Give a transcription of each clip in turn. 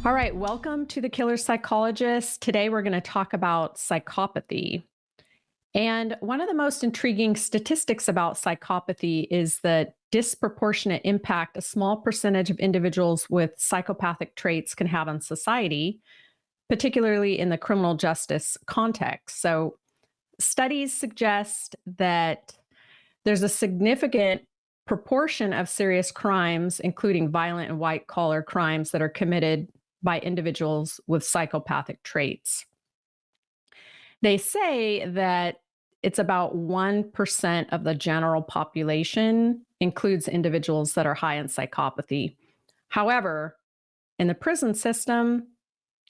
All right, welcome to the Killer Psychologist. Today we're going to talk about psychopathy. And one of the most intriguing statistics about psychopathy is the disproportionate impact a small percentage of individuals with psychopathic traits can have on society, particularly in the criminal justice context. So, studies suggest that there's a significant proportion of serious crimes, including violent and white collar crimes, that are committed by individuals with psychopathic traits. They say that it's about 1% of the general population includes individuals that are high in psychopathy. However, in the prison system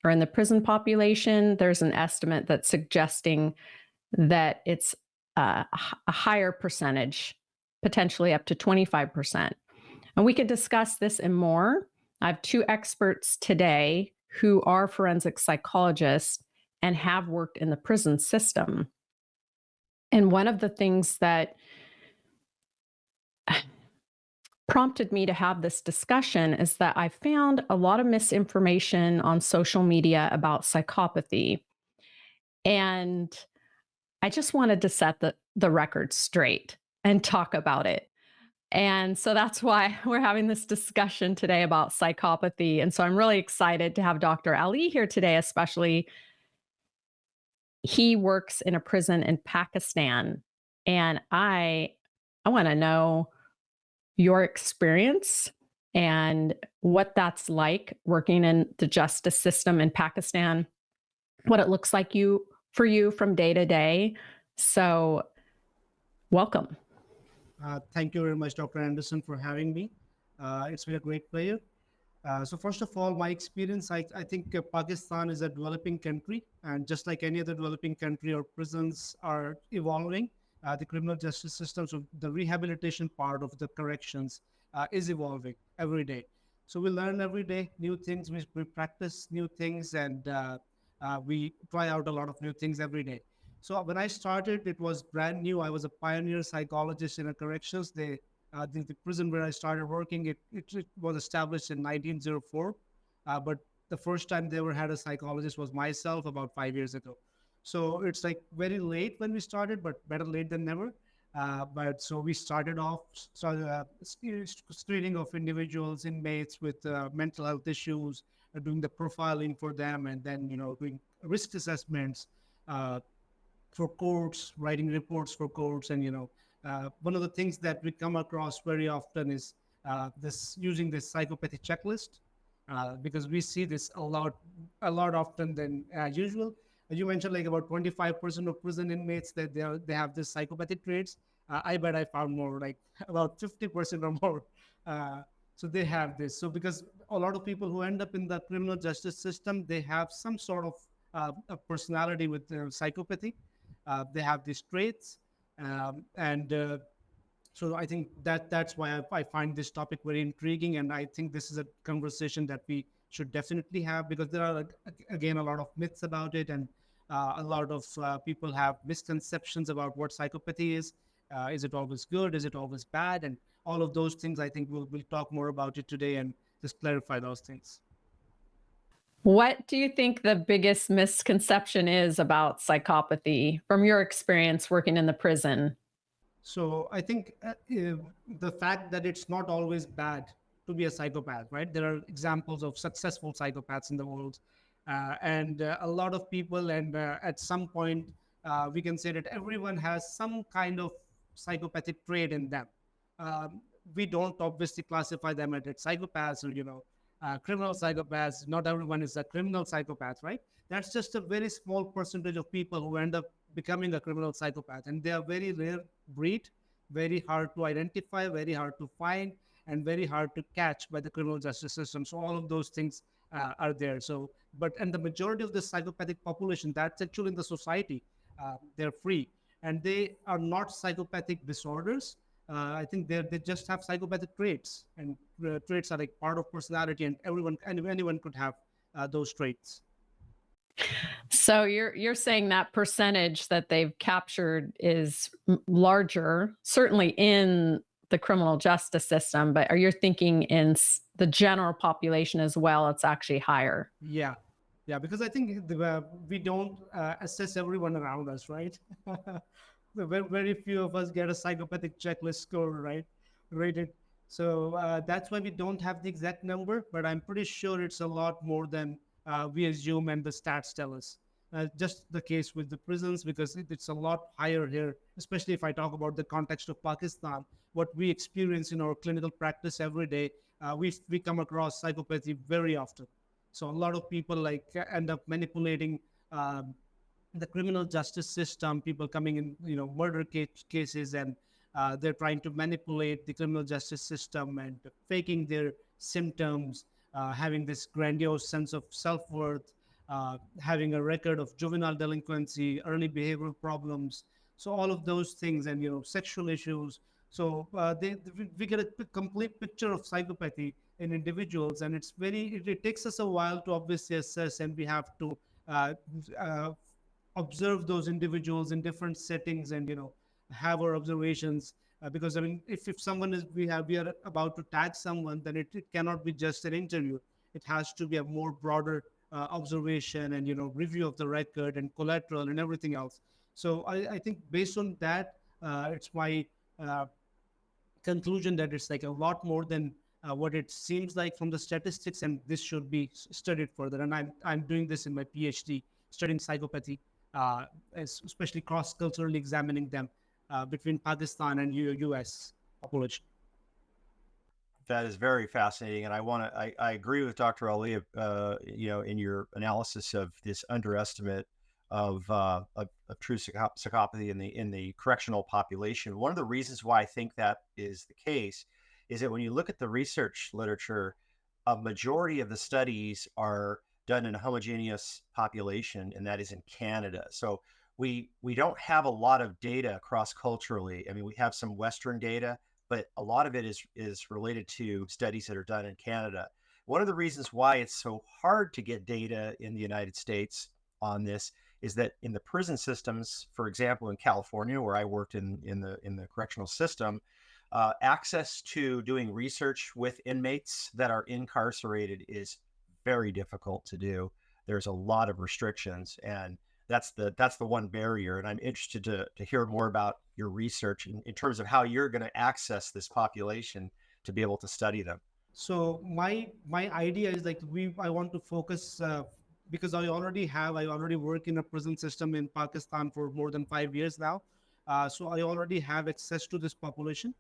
or in the prison population, there's an estimate that's suggesting that it's a higher percentage, potentially up to 25%. And we can discuss this and more. I have two experts today who are forensic psychologists and have worked in the prison system. And one of the things that prompted me to have this discussion is that I found a lot of misinformation on social media about psychopathy. And I just wanted to set the record straight and talk about it. And so that's why we're having this discussion today about psychopathy. And so I'm really excited to have Dr. Ali here today, especially. He works in a prison in Pakistan. And I want to know your experience and what that's like working in the justice system in Pakistan, what it looks like for you from day to day. So welcome. Thank you very much, Dr. Anderson, for having me. It's been a great pleasure. So first of all, my experience, I think Pakistan is a developing country, and just like any other developing country, our prisons are evolving. The criminal justice system, so the rehabilitation part of the corrections is evolving every day. So we learn every day new things, we practice new things, and we try out a lot of new things every day. So when I started, it was brand new. I was a pioneer psychologist in a corrections. The prison where I started working, it was established in 1904. But the first time they ever had a psychologist was myself about 5 years ago. So it's like very late when we started, but better late than never. But so we started off screening of individuals, inmates with mental health issues, doing the profiling for them, and then doing risk assessments. For courts, writing reports for courts, and one of the things that we come across very often is this using this psychopathy checklist, because we see this a lot often than usual. As you mentioned, like about 25% of prison inmates that they have this psychopathic traits. I bet I found more, like about 50% or more. So they have this. So because a lot of people who end up in the criminal justice system, they have some sort of a personality with psychopathy. They have these traits, and so I think that's why I find this topic very intriguing, and I think this is a conversation that we should definitely have, because there are again a lot of myths about it, and a lot of people have misconceptions about what psychopathy is. Is it always good? Is it always bad? And all of those things, I think we'll talk more about it today and just clarify those things. What do you think the biggest misconception is about psychopathy from your experience working in the prison? So I think the fact that it's not always bad to be a psychopath, right? There are examples of successful psychopaths in the world, and a lot of people, and at some point, we can say that everyone has some kind of psychopathic trait in them. We don't obviously classify them as psychopaths or criminal psychopaths. Not everyone is a criminal psychopath, right? That's just a very small percentage of people who end up becoming a criminal psychopath, and they are very rare breed, very hard to identify, very hard to find, and very hard to catch by the criminal justice system. So all of those things are there. So and the majority of the psychopathic population that's actually in the society, they're free, and they are not psychopathic disorders. I think they just have psychopathic traits, and traits are like part of personality, and anyone could have those traits. So you're saying that percentage that they've captured is larger, certainly in the criminal justice system, but are you thinking in the general population as well? It's actually higher. Yeah, yeah, because I think we don't assess everyone around us, right? Very few of us get a psychopathic checklist score, right? Rated. So that's why we don't have the exact number, but I'm pretty sure it's a lot more than we assume and the stats tell us. Just the case with the prisons, because it's a lot higher here, especially if I talk about the context of Pakistan. What we experience in our clinical practice every day, we come across psychopathy very often. So a lot of people like end up manipulating the criminal justice system. People coming in, murder cases, and they're trying to manipulate the criminal justice system and faking their symptoms, having this grandiose sense of self-worth, having a record of juvenile delinquency, early behavioral problems. So all of those things, and sexual issues. So we get a complete picture of psychopathy in individuals, and it takes us a while to obviously assess, and we have to uh, uh, observe those individuals in different settings, and have our observations, because I mean, if someone is we are about to tag someone, then it cannot be just an interview. It has to be a more broader observation, and review of the record and collateral and everything else. So I think based on that, it's my uh, conclusion that it's like a lot more than what it seems like from the statistics, and this should be studied further. And I'm doing this in my PhD, studying psychopathy, especially cross culturally examining them between Pakistan and US population. That is very fascinating, and I agree with Dr. Ali, in your analysis of this underestimate of true psychopathy in the correctional population. One of the reasons why I think that is the case is that when you look at the research literature, a majority of the studies are done in a homogeneous population, and that is in Canada. So we don't have a lot of data cross culturally. I mean, we have some Western data, but a lot of it is related to studies that are done in Canada. One of the reasons why it's so hard to get data in the United States on this is that in the prison systems, for example, in California, where I worked in the correctional system, access to doing research with inmates that are incarcerated is very difficult to do. There's a lot of restrictions, and that's the one barrier. And I'm interested to hear more about your research in terms of how you're going to access this population to be able to study them. So my idea is like I want to focus, because I already work in a prison system in Pakistan for more than 5 years now. So I already have access to this population,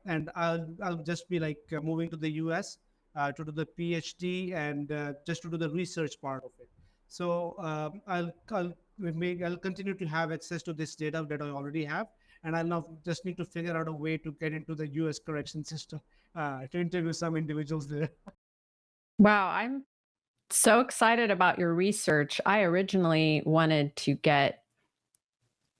and I'll just be like moving to the US to do the PhD, and just to do the research part of it. So I'll continue to have access to this data that I already have, and I'll now just need to figure out a way to get into the US correction system to interview some individuals there. Wow, I'm so excited about your research. I originally wanted to get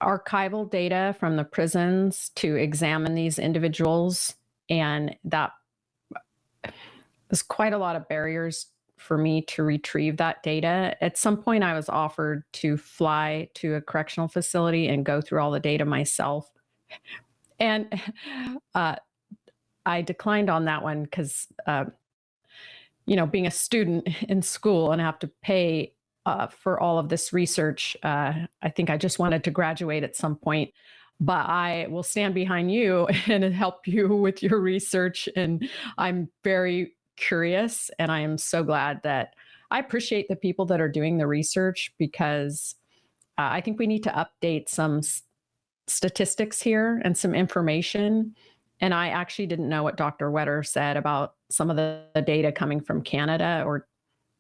archival data from the prisons to examine these individuals, and that was quite a lot of barriers for me to retrieve that data. At some point, I was offered to fly to a correctional facility and go through all the data myself. And uh, I declined on that one because, being a student in school and have to pay for all of this research, I think I just wanted to graduate at some point. But I will stand behind you and help you with your research. And I'm very curious, and I am so glad that I appreciate the people that are doing the research, because I think we need to update some statistics here and some information. And I actually didn't know what Dr. Wetter said about some of the data coming from Canada, or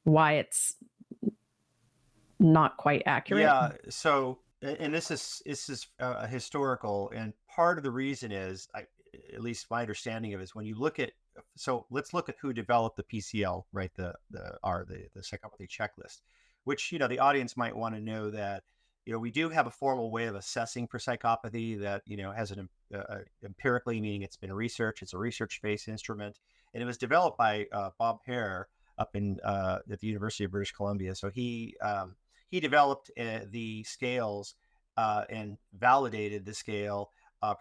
why it's not quite accurate. Yeah. So, and this is historical, and part of the reason is, at least my understanding of it, is when you look at. So let's look at who developed the PCL, right? The psychopathy checklist, which the audience might want to know that we do have a formal way of assessing for psychopathy that has an empirically, meaning it's been researched. It's a research-based instrument, and it was developed by Bob Hare up in at the University of British Columbia. So he developed the scales and validated the scale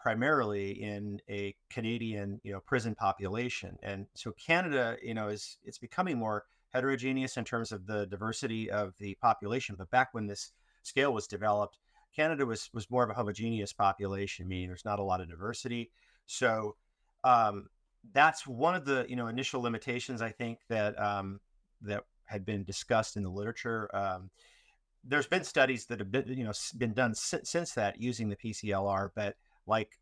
primarily in a Canadian, prison population. And so Canada, it's becoming more heterogeneous in terms of the diversity of the population. But back when this scale was developed, Canada was more of a homogeneous population, meaning there's not a lot of diversity. So that's one of the initial limitations, I think, that had been discussed in the literature. There's been studies that have been done since that using the PCLR, but like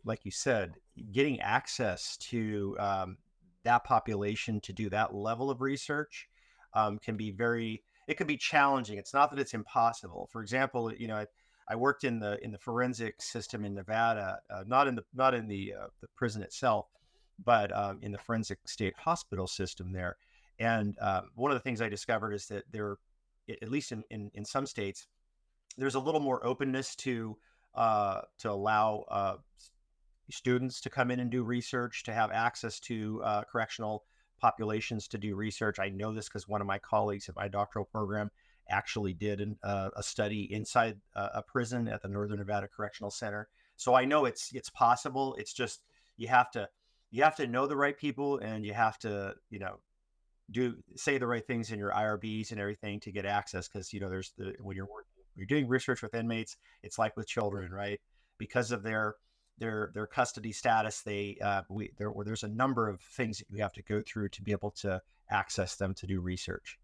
like you said, getting access to that population to do that level of research can be challenging. It's not that it's impossible. For example, I worked in the forensic system in Nevada, not in the prison itself, but in the forensic state hospital system there. And one of the things I discovered is that there, at least in some states, there's a little more openness to allow students to come in and do research, to have access to correctional populations to do research. I know this because one of my colleagues at my doctoral program actually did a study inside a prison at the Northern Nevada Correctional Center. So I know it's possible. It's just you have to know the right people, and you have to say the right things in your IRBs and everything to get access, because when you're doing research with inmates, it's like with children, right? Because of their custody status, there's a number of things that you have to go through to be able to access them to do research.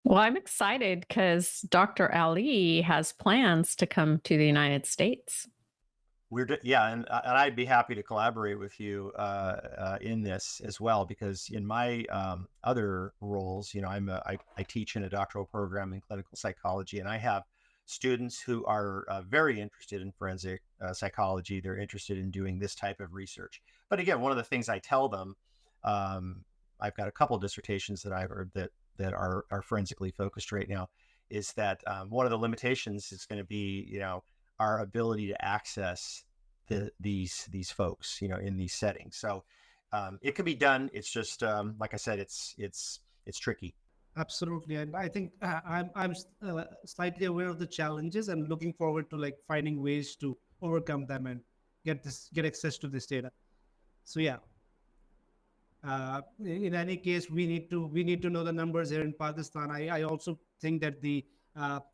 Well, I'm excited because Dr. Ali has plans to come to the United States. And I'd be happy to collaborate with you in this as well, because in my other roles, I teach in a doctoral program in clinical psychology, and I have students who are very interested in forensic psychology. They're interested in doing this type of research. But again, one of the things I tell them, I've got a couple of dissertations that I've heard that are forensically focused right now, is that one of the limitations is going to be, our ability to access these folks, in these settings. So it can be done. It's just, like I said, it's tricky. Absolutely, and I think I'm slightly aware of the challenges and looking forward to finding ways to overcome them and get access to this data. So yeah, in any case, we need to know the numbers here in Pakistan. I also think that the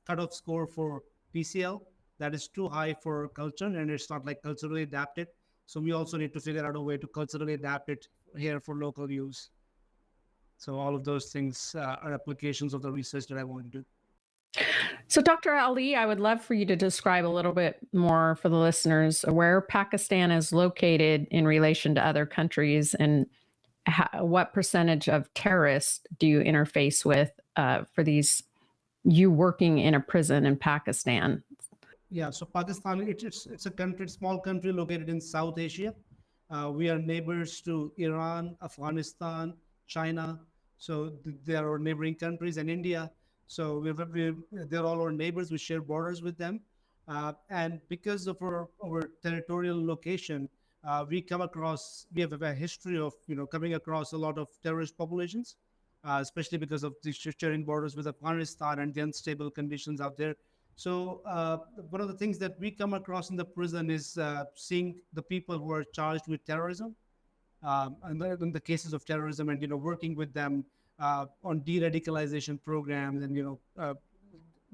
cutoff score for PCL, that is too high for culture, and it's not culturally adapted. So we also need to figure out a way to culturally adapt it here for local use. So all of those things are applications of the research that I want to do. So, Dr. Ali, I would love for you to describe a little bit more for the listeners where Pakistan is located in relation to other countries, and what percentage of terrorists do you interface with for you working in a prison in Pakistan? Yeah, so Pakistan, it's a small country located in South Asia. We are neighbors to Iran, Afghanistan, China. So they are our neighboring countries, and India. So they're all our neighbors. We share borders with them. And because of our territorial location, we have a history of coming across a lot of terrorist populations, especially because of the sharing borders with Afghanistan and the unstable conditions out there. So one of the things that we come across in the prison is seeing the people who are charged with terrorism, and in the cases of terrorism, and working with them on de-radicalization programs, and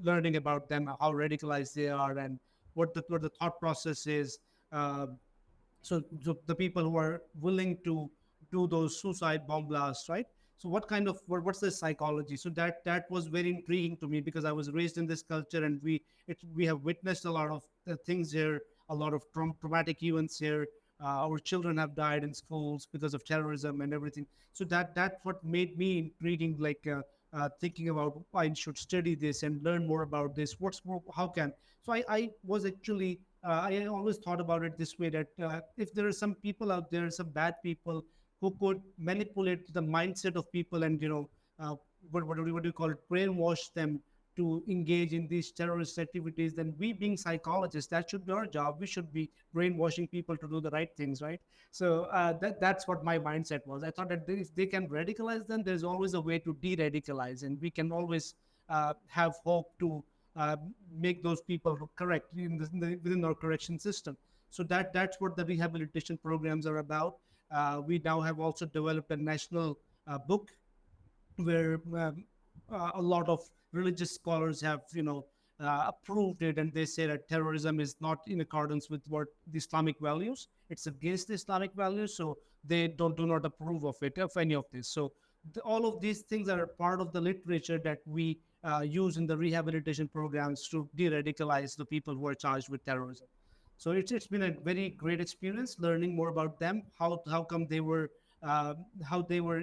learning about them, how radicalized they are, and what the thought process is. So the people who are willing to do those suicide bomb blasts, right? So what's the psychology? So that was very intriguing to me, because I was raised in this culture, and we have witnessed a lot of things here, a lot of traumatic events here. Our children have died in schools because of terrorism and everything. So that's what made me intriguing, thinking about I should study this and learn more about this. How can? So I was actually I always thought about it this way, that if there are some people out there, some bad people who could manipulate the mindset of people, and what do you call it, brainwash them to engage in these terrorist activities, then we, being psychologists, that should be our job. We should be brainwashing people to do the right things, right? So that's what my mindset was. I thought that if they can radicalize them, there's always a way to de-radicalize, and we can always have hope to uh, make those people correct within our correction system. So that's what the rehabilitation programs are about. We now have also developed a national book where a lot of religious scholars have approved it, and they say that terrorism is not in accordance with what the Islamic values. It's against the Islamic values, so they do not approve of it, of any of this. So all of these things are part of the literature that we use in the rehabilitation programs to de-radicalize the people who are charged with terrorism. So it's been a very great experience learning more about them, how come they were uh, how they were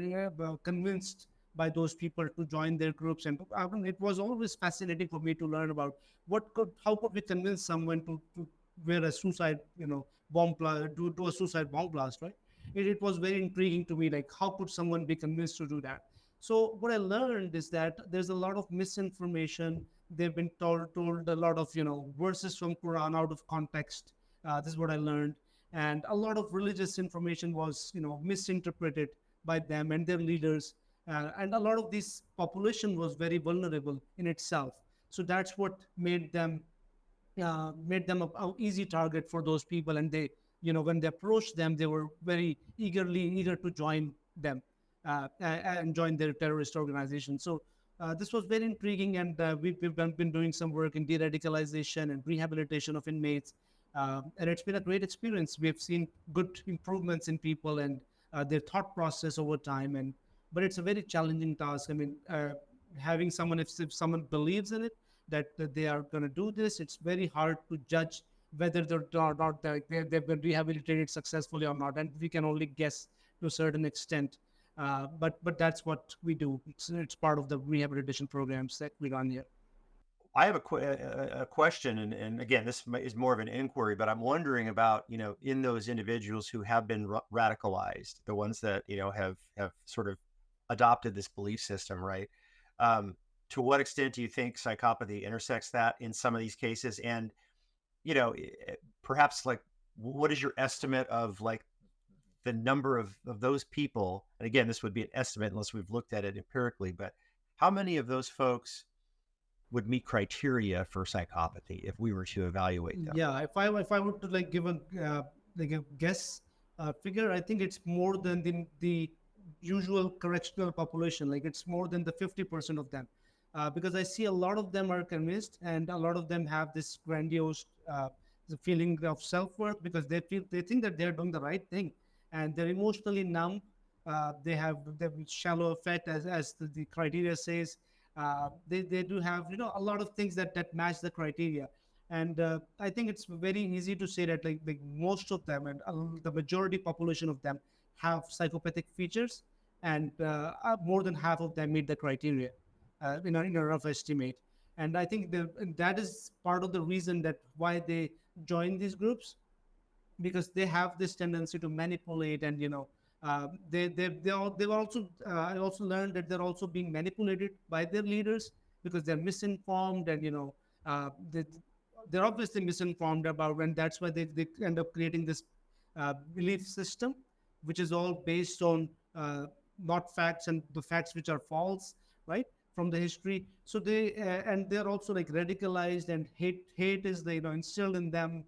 convinced by those people to join their groups. And I mean, it was always fascinating for me to learn about how could we convince someone to wear a suicide, bomb blast, do a suicide bomb blast, right? It was very intriguing to me, like how could someone be convinced to do that? So what I learned is that there's a lot of misinformation. They've been told a lot of verses from Quran out of context. This is what I learned, and a lot of religious information was misinterpreted by them and their leaders, and a lot of this population was very vulnerable in itself. So that's what made them a easy target for those people. And they, when they approached them, they were very eager to join them and join their terrorist organization. So this was very intriguing, and we've been doing some work in de-radicalization and rehabilitation of inmates, and it's been a great experience. We've seen good improvements in people and their thought process over time. And but it's a very challenging task. I mean, having someone, if someone believes in it, that they are going to do this, it's very hard to judge whether they've been rehabilitated successfully or not, and we can only guess to a certain extent. But that's what we do. It's part of the rehabilitation programs that we run here. I have a question, and again, this is more of an inquiry, but I'm wondering about, in those individuals who have been radicalized, the ones that, have sort of adopted this belief system, right? To what extent do you think psychopathy intersects that in some of these cases? And, perhaps, like, what is your estimate of, like, the number of those people? And again, this would be an estimate unless we've looked at it empirically, but how many of those folks would meet criteria for psychopathy if we were to evaluate them? Yeah, if I were to like give a guess figure, I think it's more than the usual correctional population. Like it's more than the 50% of them, because I see a lot of them are convinced, and a lot of them have this grandiose feeling of self-worth, because they think that they're doing the right thing, and they're emotionally numb. They have shallow affect, as the criteria says. They do have a lot of things that match the criteria. And I think it's very easy to say that like most of them, and the majority population of them, have psychopathic features, and more than half of them meet the criteria, in a rough estimate. And I think that is part of the reason that why they join these groups, because they have this tendency to manipulate. And they've also I also learned that they're also being manipulated by their leaders, because they're misinformed. And they, they're obviously misinformed about, and that's why they end up creating this belief system, which is all based on not facts, and the facts which are false, right, from the history. So and they're also like radicalized, and hate is instilled in them.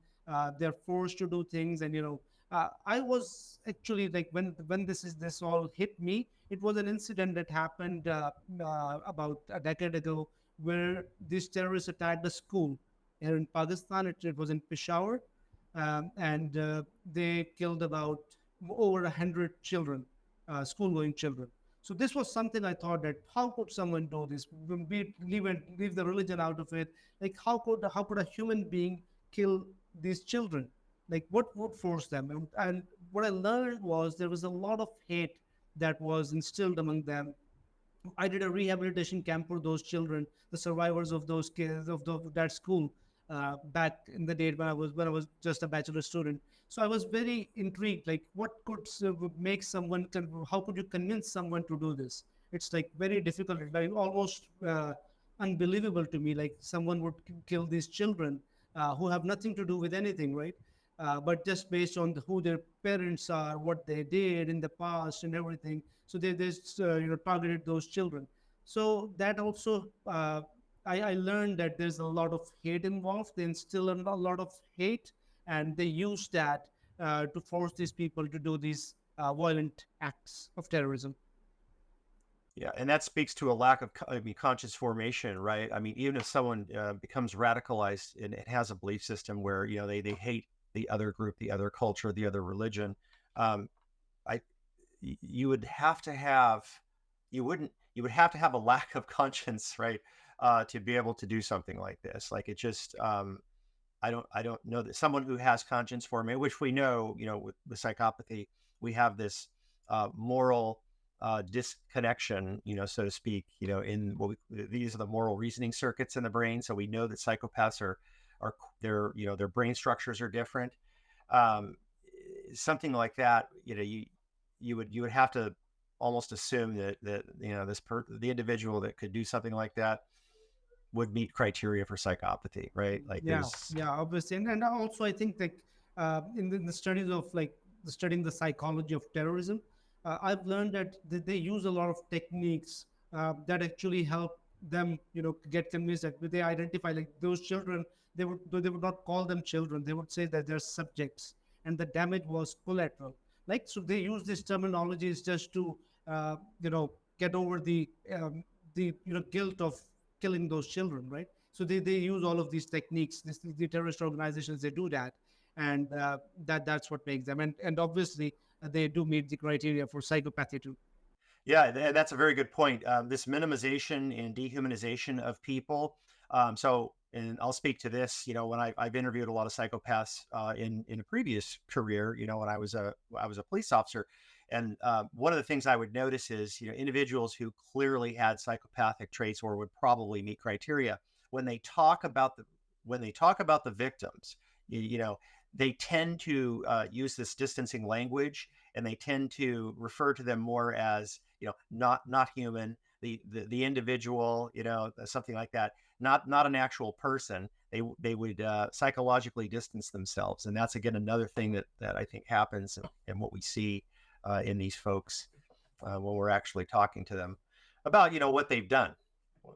They're forced to do things. And I was actually like, when this all hit me, it was an incident that happened about a decade ago, where these terrorists attacked a school here in Pakistan. It was in Peshawar, and they killed about over 100 children, school-going children. So this was something I thought, that how could someone do this? Leave the religion out of it. Like how could a human being kill these children? Like what would force them? And what I learned was there was a lot of hate that was instilled among them. I did a rehabilitation camp for those children, the survivors of those kids of that school, back in the day when I was just a bachelor student. So I was very intrigued, like what could make someone, how could you convince someone to do this? It's like very difficult, like almost unbelievable to me. Like someone would kill these children who have nothing to do with anything, right? But just based on who their parents are, what they did in the past, and everything. So they just targeted those children. So that also I learned that there's a lot of hate involved. They instill a lot of hate, and they use that to force these people to do these violent acts of terrorism. Yeah, and that speaks to a lack of, conscious formation, right? I mean, even if someone becomes radicalized and has a belief system where, they hate the other group, the other culture, the other religion, um, I, you would have to have, you would have to have a lack of conscience, right? To be able to do something like this. Like it just, I don't know that someone who has conscience formation, which we know, with psychopathy, we have this moral disconnection, so to speak, in these are the moral reasoning circuits in the brain. So we know that psychopaths are their brain structures are different. Um, Something like that, you would have to almost assume that the individual that could do something like that would meet criteria for psychopathy, right? Like Yeah, there's yeah, obviously, and also I think like in the studies of like studying the psychology of terrorism, I've learned that they use a lot of techniques that actually help them, get convinced that they identify like those children. They would not call them children. They would say that they're subjects, and the damage was collateral. Like so, they use these terminologies just to get over the guilt of killing those children, right? So they use all of these techniques. The terrorist organizations, they do that, and that's what makes them. And obviously, they do meet the criteria for psychopathy too. Yeah, that's a very good point. This minimization and dehumanization of people. And I'll speak to this. When I've interviewed a lot of psychopaths in a previous career. When I was a police officer, and one of the things I would notice is individuals who clearly had psychopathic traits or would probably meet criteria when they talk about the victims. You know, they tend to use this distancing language, and they tend to refer to them more as not human, the individual, something like that, not an actual person. They would psychologically distance themselves, and that's again another thing that I think happens, and what we see in these folks when we're actually talking to them about what they've done,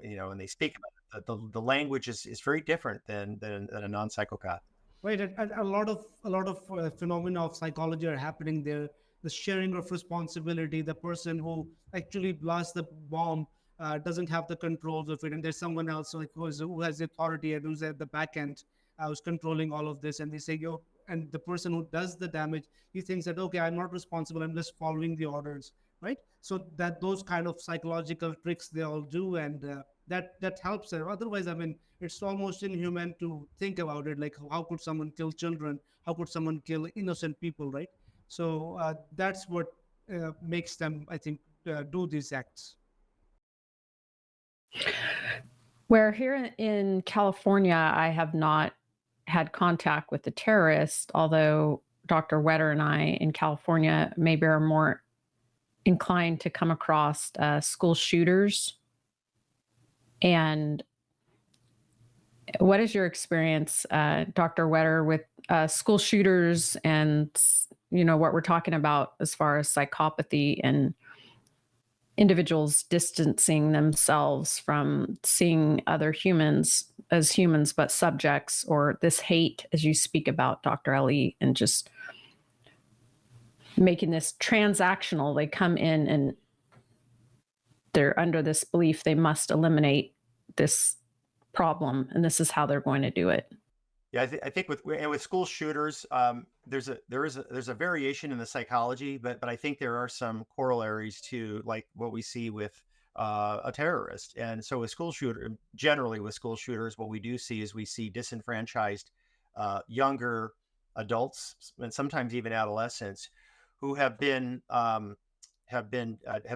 and they speak about it. The language is very different than a non-psychopath. Right, and a lot of phenomena of psychology are happening there. The sharing of responsibility. The person who actually blasts the bomb doesn't have the controls of it, and there's someone else like who has the authority and who's at the back end, who's controlling all of this. And they say, "Yo," and the person who does the damage, he thinks that, okay, I'm not responsible. I'm just following the orders, right? So that those kind of psychological tricks they all do, and that helps them. Otherwise, I mean, it's almost inhuman to think about it. Like, how could someone kill children? How could someone kill innocent people, right? So that's what makes them, I think, do these acts. Where here in California, I have not had contact with the terrorist, although Dr. Wetter and I in California maybe are more inclined to come across school shooters. And what is your experience, Dr. Wetter, with school shooters and what we're talking about as far as psychopathy and individuals distancing themselves from seeing other humans as humans but subjects, or this hate as you speak about, Dr. Ali, and just making this transactional? They come in and they're under this belief they must eliminate this problem, and this is how they're going to do it. Yeah, I think with school shooters, there's a variation in the psychology, but I think there are some corollaries to like what we see with a terrorist. And so generally with school shooters, what we do see is we see disenfranchised younger adults, and sometimes even adolescents, who have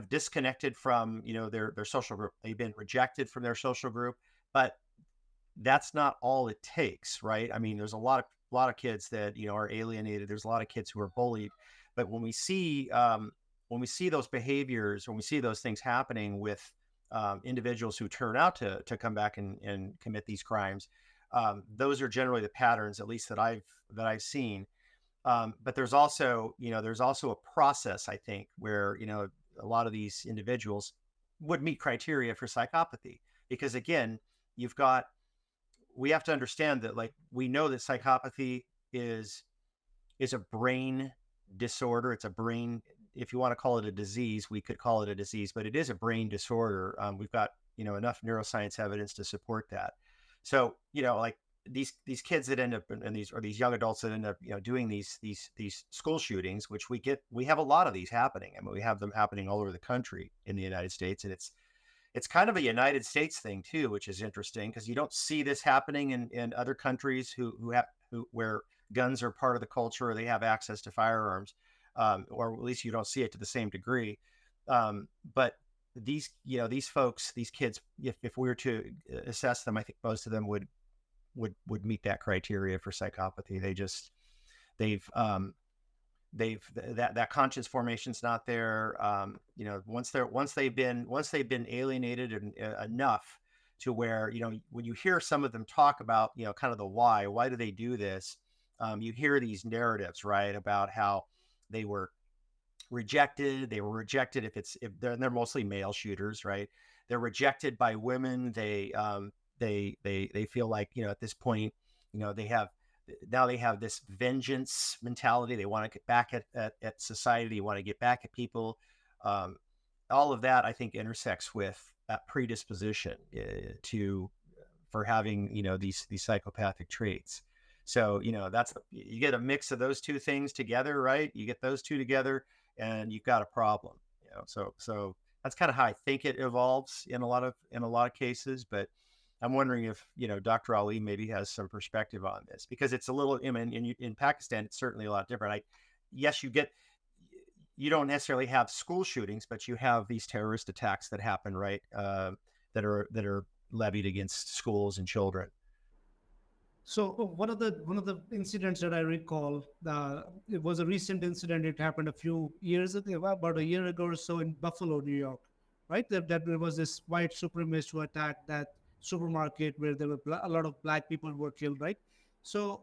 disconnected from their social group. They've been rejected from their social group, but that's not all it takes, right? I mean, there's a lot of kids that are alienated. There's a lot of kids who are bullied, but when we see those behaviors, when we see those things happening with individuals who turn out to come back and commit these crimes, those are generally the patterns, at least that I've seen. But there's also a process, I think, where a lot of these individuals would meet criteria for psychopathy, because again, you've got, we have to understand that, like, we know that psychopathy is a brain disorder. It's a brain, if you want to call it a disease, we could call it a disease, but it is a brain disorder. We've got, enough neuroscience evidence to support that. So, like these kids that end up in these, or these young adults that end up, doing these school shootings, which we have a lot of these happening. I mean, we have them happening all over the country in the United States, and it's kind of a United States thing too, which is interesting because you don't see this happening in other countries where guns are part of the culture, or they have access to firearms, or at least you don't see it to the same degree. But these folks, these kids, if we were to assess them, I think most of them would meet that criteria for psychopathy. That conscious formation's not there. Once they've been alienated enough to where, when you hear some of them talk about, kind of the why do they do this? You hear these narratives, right, about how they were rejected. They were rejected if they're mostly male shooters, right? They're rejected by women. They feel like, at this point, they have this vengeance mentality. They want to get back at society. They want to get back at people. All of that, I think, intersects with that predisposition for having, these psychopathic traits. So, you get a mix of those two things together, right? You get those two together and you've got a problem, so that's kind of how I think it evolves in a lot of cases. But I'm wondering if, Dr. Ali maybe has some perspective on this, because it's a little, in Pakistan, it's certainly a lot different. Yes, you don't necessarily have school shootings, but you have these terrorist attacks that happen, right? That are levied against schools and children. So one of the incidents that I recall, it was a recent incident. It happened a few years ago, about a year ago or so, in Buffalo, New York, right? That there was this white supremacist who attacked that supermarket where there were a lot of black people were killed, right? So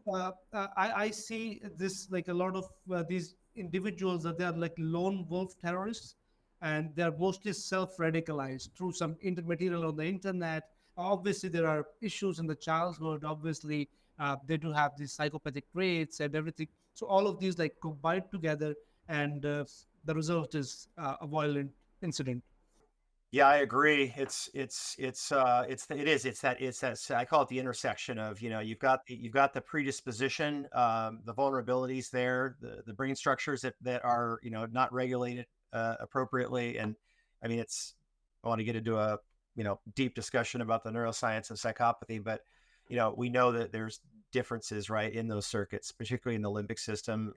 I see this, like, a lot of these individuals that they are like lone wolf terrorists, and they're mostly self-radicalized through some material on the internet. Obviously, there are issues in the childhood. Obviously, they do have these psychopathic traits and everything. So all of these, like, combine together, and the result is a violent incident. Yeah, I agree. It's that, I call it the intersection of, you've got the predisposition, the vulnerabilities there, the brain structures that are, not regulated appropriately. And I mean, I want to get into a, deep discussion about the neuroscience of psychopathy, but, we know that there's differences, right, in those circuits, particularly in the limbic system,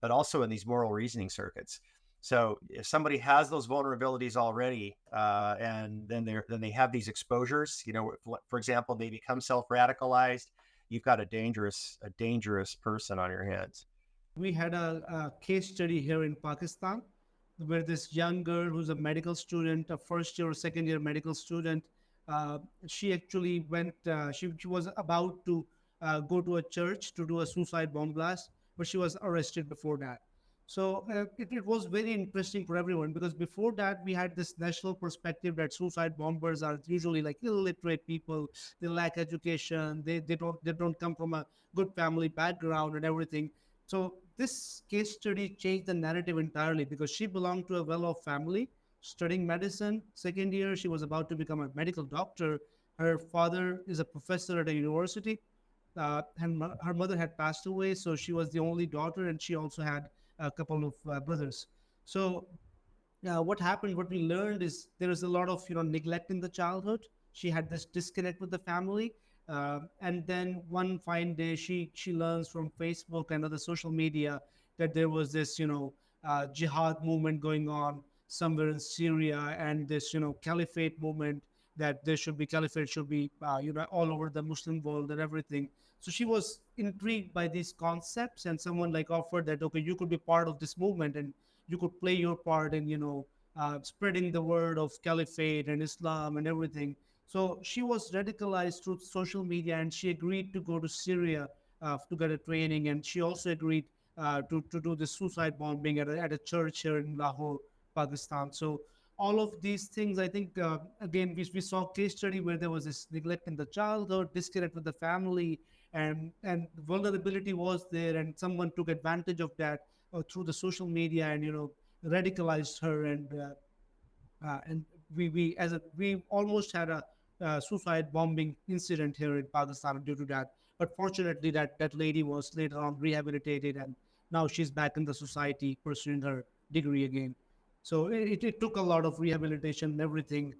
but also in these moral reasoning circuits. So if somebody has those vulnerabilities already, and then they have these exposures, for example, they become self-radicalized, you've got a dangerous person on your hands. We had a case study here in Pakistan where this young girl who's a medical student, a first year or second year medical student, she actually went, she was about to go to a church to do a suicide bomb blast, but she was arrested before that. So it was very interesting for everyone, because before that we had this national perspective that suicide bombers are usually like illiterate people, they lack education, they don't come from a good family background and everything. So this case study changed the narrative entirely, because she belonged to a well-off family, studying medicine. Second year, she was about to become a medical doctor. Her father is a professor at a university. Her mother had passed away, so she was the only daughter, and she also had a couple of brothers. So what we learned is there is a lot of neglect in the childhood. She had this disconnect with the family, and then one fine day she learns from Facebook and other social media that there was this jihad movement going on somewhere in Syria, and this caliphate movement, that there should be caliphate should be all over the Muslim world and everything. So she was intrigued by these concepts, and someone like offered that, okay, you could be part of this movement and you could play your part in spreading the word of caliphate and Islam and everything. So she was radicalized through social media, and she agreed to go to Syria to get a training, and she also agreed to do the suicide bombing at a church here in Lahore, Pakistan. So all of these things, I think, again, we saw case study where there was this neglect in the childhood, disconnect with the family, and vulnerability was there, and someone took advantage of that through the social media and, radicalized her. And we almost had a suicide bombing incident here in Pakistan due to that. But fortunately, that lady was later on rehabilitated, and now she's back in the society pursuing her degree again. So it took a lot of rehabilitation and everything,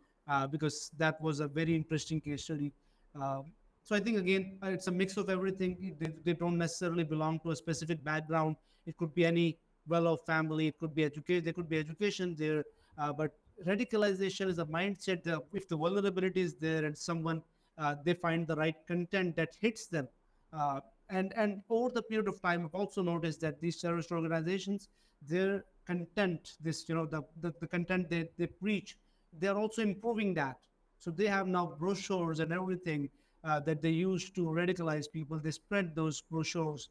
because that was a very interesting case study. So I think, again, it's a mix of everything. They don't necessarily belong to a specific background. It could be any well-off family. It could be education. There could be education there, but radicalization is a mindset that if the vulnerability is there and someone, they find the right content that hits them, uh, and over the period of time, I've also noticed that these terrorist organizations, their content, the content they preach, they're also improving that. So they have now brochures and everything that they use to radicalize people. They spread those brochures.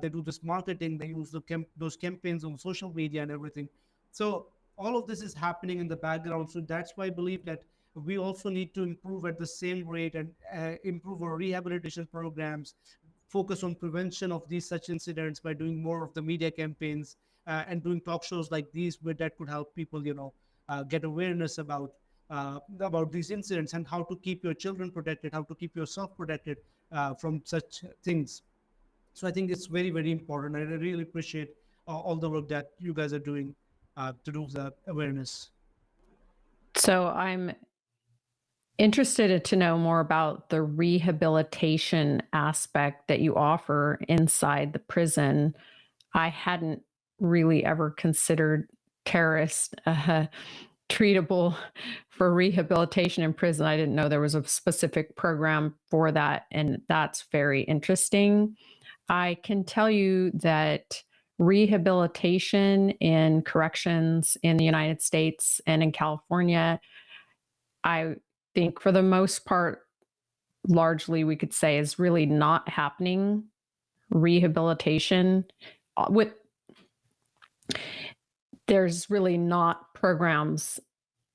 They do this marketing. They use those campaigns on social media and everything. So all of this is happening in the background. So that's why I believe that we also need to improve at the same rate, and improve our rehabilitation programs, focus on prevention of these such incidents by doing more of the media campaigns, and doing talk shows like these, where that could help people, get awareness about these incidents, and how to keep your children protected, how to keep yourself protected from such things. So I think it's very, very important. I really appreciate all the work that you guys are doing to do the awareness. So I'm interested to know more about the rehabilitation aspect that you offer inside the prison. I hadn't really ever considered terrorists treatable for rehabilitation in prison. I didn't know there was a specific program for that, and that's very interesting. I can tell you that rehabilitation in corrections in the United States and in California, I think for the most part, largely we could say is really not happening. Rehabilitation with there's really not programs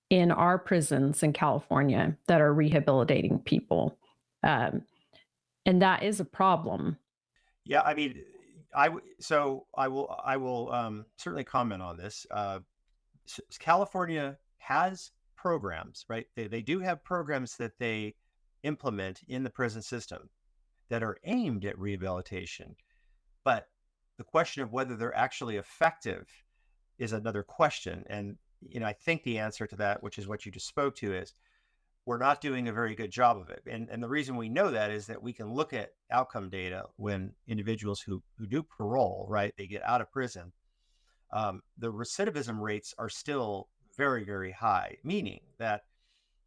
in our prisons in California that are rehabilitating people. Um, and that is a problem. Yeah, I mean, I will certainly comment on this. California has programs, right? They do have programs that they implement in the prison system that are aimed at rehabilitation, but the question of whether they're actually effective is another question. And I think the answer to that, which is what you just spoke to, is we're not doing a very good job of it. And the reason we know that is that we can look at outcome data when individuals who do parole, right, they get out of prison, the recidivism rates are still very, very high, meaning that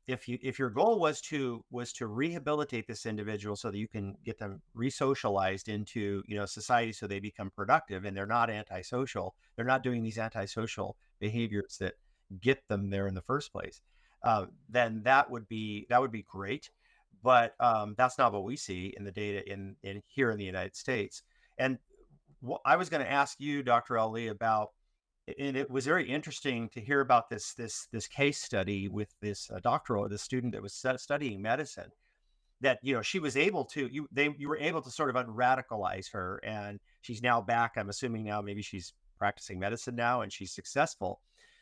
if your goal was to rehabilitate this individual so that you can get them re-socialized into society so they become productive and they're not antisocial, they're not doing these antisocial behaviors that get them there in the first place, then that would be great. But that's not what we see in the data in here in the United States. And I was going to ask you, Dr. Ali, about, and it was very interesting to hear about this case study with this this student that was studying medicine, that she was able to you were able to sort of unradicalize her, and she's now back. I'm assuming now maybe she's practicing medicine now and she's successful.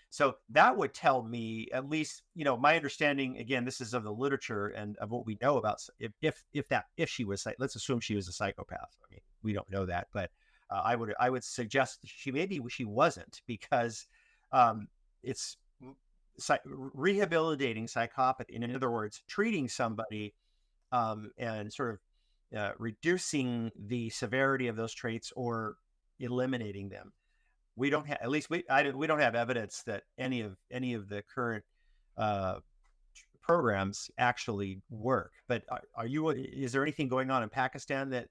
So that would tell me, at least my understanding, again, this is of the literature and of what we know about, if she was, let's assume she was a psychopath. I mean, we don't know that, but I would suggest she wasn't, because it's rehabilitating psychopathy. In other words, treating somebody and sort of reducing the severity of those traits or eliminating them. We don't have, at least we don't have evidence that any of the current programs actually work. But is there anything going on in Pakistan that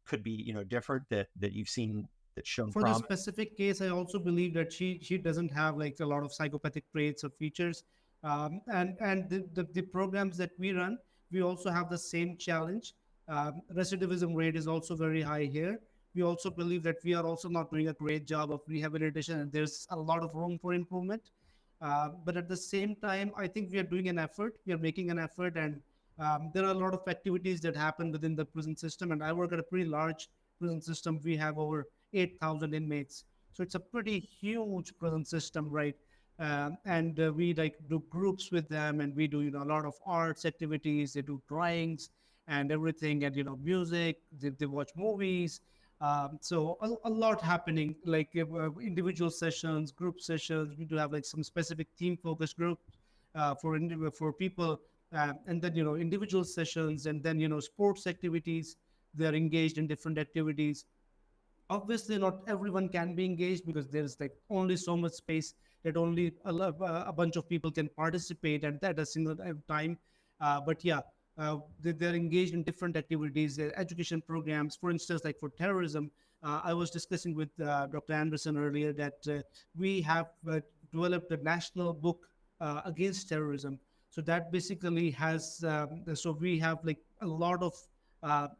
could be different, that you've seen that's shown For promise? the specific case, I also believe that she doesn't have like a lot of psychopathic traits or features, and the programs that we run, we also have the same challenge. Recidivism rate is also very high here. We also believe that we are also not doing a great job of rehabilitation, and there's a lot of room for improvement. But at the same time, I think we are doing an effort. We are making an effort, and there are a lot of activities that happen within the prison system. And I work at a pretty large prison system. We have over 8,000 inmates, so it's a pretty huge prison system, right? And we like do groups with them, and we do a lot of arts activities. They do drawings and everything, and music. They watch movies. So a lot happening, like individual sessions, group sessions. We do have like some specific team focus groups for people, and then individual sessions, and then sports activities. They are engaged in different activities. Obviously not everyone can be engaged because there's like only so much space that only a bunch of people can participate at a single time. But yeah, they're engaged in different activities, education programs. For instance, like for terrorism, I was discussing with Dr. Anderson earlier that we have developed a national book against terrorism. So that basically has so we have like a lot of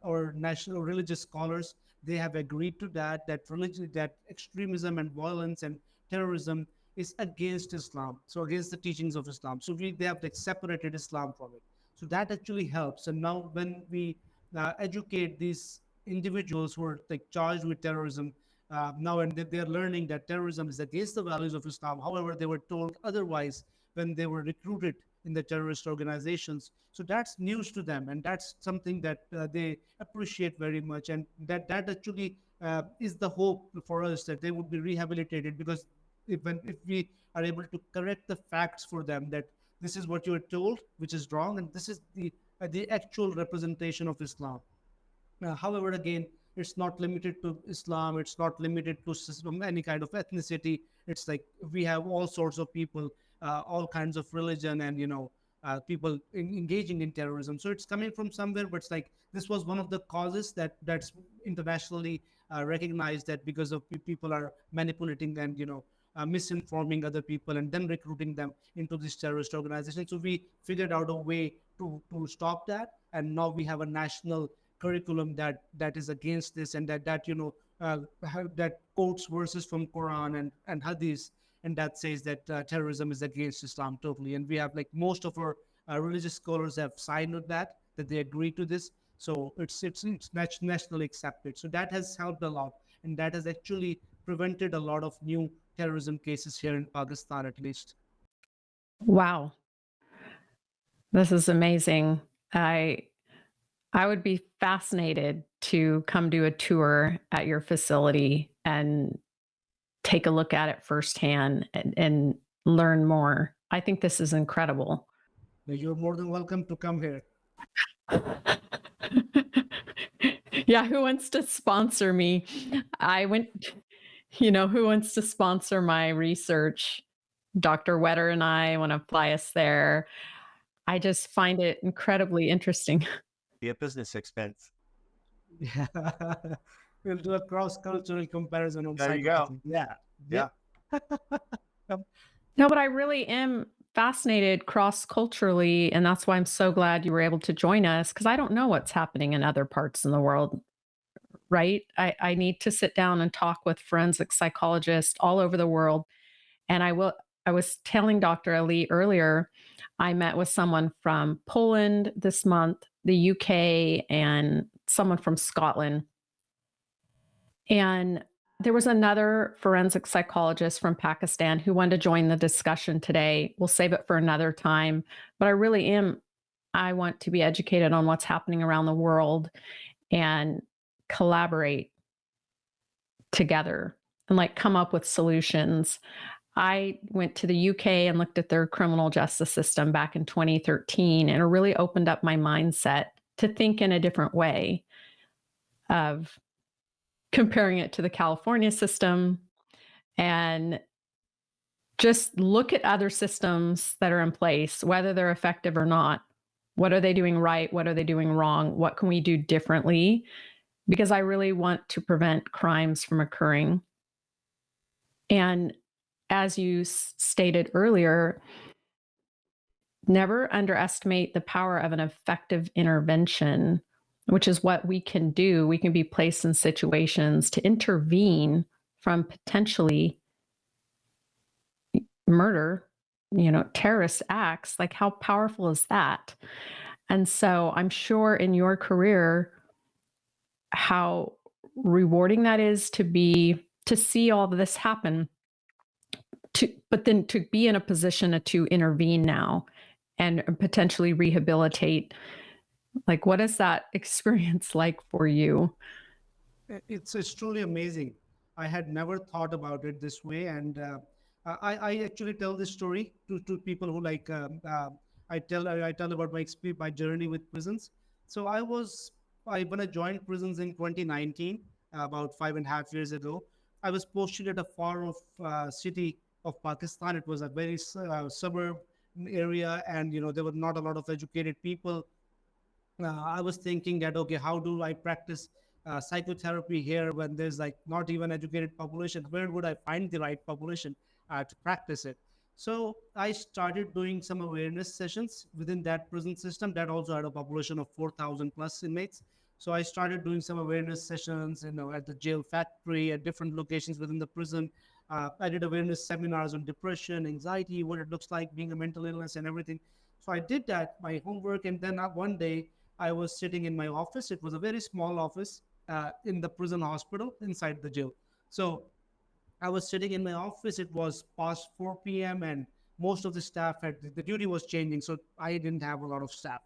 our national religious scholars. They have agreed to that religion, that extremism and violence and terrorism is against Islam, so against the teachings of Islam. So they have like separated Islam from it. So that actually helps. And now when we educate these individuals who are like charged with terrorism, now and they're learning that terrorism is against the values of Islam. However, they were told otherwise when they were recruited in the terrorist organizations. So that's news to them, and that's something that they appreciate very much. And that actually is the hope for us, that they would be rehabilitated, because if we are able to correct the facts for them, that this is what you are told, which is wrong, and this is the actual representation of Islam. However, again, it's not limited to Islam. It's not limited to any kind of ethnicity. It's like we have all sorts of people, all kinds of religion, and people engaging in terrorism. So it's coming from somewhere, but it's like this was one of the causes that's internationally recognized, that because of people are manipulating and misinforming other people and then recruiting them into this terrorist organization. So we figured out a way to stop that, and now we have a national curriculum that is against this, and that quotes verses from Quran and Hadith, and that says that terrorism is against Islam totally. And we have like most of our religious scholars have signed with that they agree to this. So it's nationally accepted. So that has helped a lot, and that has actually prevented a lot of new terrorism cases here in Pakistan, at least. Wow, this is amazing. I would be fascinated to come do a tour at your facility and take a look at it firsthand and learn more. I think this is incredible. You're more than welcome to come here. Yeah, who wants to sponsor me? Who wants to sponsor my research? Dr. Wetter and I want to fly us there. I just find it incredibly interesting. Be a business expense. Yeah. We'll do a cross-cultural comparison on There you go. psychopathy. Yeah. Yeah. No, but I really am fascinated cross-culturally, and that's why I'm so glad you were able to join us, because I don't know what's happening in other parts in the world, right? I need to sit down and talk with forensic psychologists all over the world. And I was telling Dr. Ali earlier, I met with someone from Poland this month, the UK, and someone from Scotland. And there was another forensic psychologist from Pakistan who wanted to join the discussion today. We'll save it for another time. But I want to be educated on what's happening around the world and collaborate together and like come up with solutions. I went to the UK and looked at their criminal justice system back in 2013, and it really opened up my mindset to think in a different way of comparing it to the California system and just look at other systems that are in place, whether they're effective or not. What are they doing right? What are they doing wrong? What can we do differently? Because I really want to prevent crimes from occurring. And as you stated earlier, never underestimate the power of an effective intervention, which is what we can do. We can be placed in situations to intervene from potentially murder terrorist acts. Like, how powerful is that? And so I'm sure in your career, how rewarding that is to see all of this happen, but then to be in a position to intervene now and potentially rehabilitate. Like, what is that experience like for you? It's truly amazing. I had never thought about it this way, and I actually tell this story to people who like I tell about my experience, my journey with prisons. So when I joined prisons in 2019, about 5.5 years ago. I was posted at a far off city of Pakistan. It was a very suburb area, and there were not a lot of educated people. I was thinking that, okay, how do I practice psychotherapy here when there's like not even educated population? Where would I find the right population to practice it? So I started doing some awareness sessions within that prison system that also had a population of 4,000 plus inmates. So I started doing some awareness sessions, at the jail factory, at different locations within the prison. I did awareness seminars on depression, anxiety, what it looks like being a mental illness, and everything. So I did that, my homework, and then one day I was sitting in my office. It was a very small office in the prison hospital inside the jail. So I was sitting in my office. It was past 4 p.m. and most of the staff had the duty was changing, so I didn't have a lot of staff.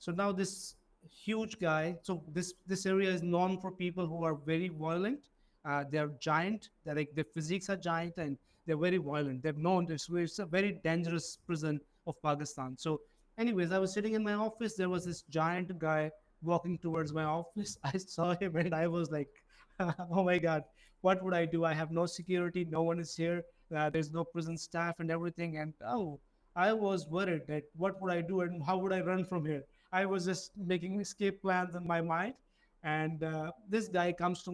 So now this huge guy. So this area is known for people who are very violent. They're giant. They're like their physiques are giant and they're very violent. They've known this. It's a very dangerous prison of Pakistan. So, anyways, I was sitting in my office. There was this giant guy walking towards my office. I saw him and I was like, "Oh my God, what would I do? I have no security. No one is here. There's no prison staff and everything." And I was worried that what would I do and how would I run from here? I was just making escape plans in my mind. And this guy comes to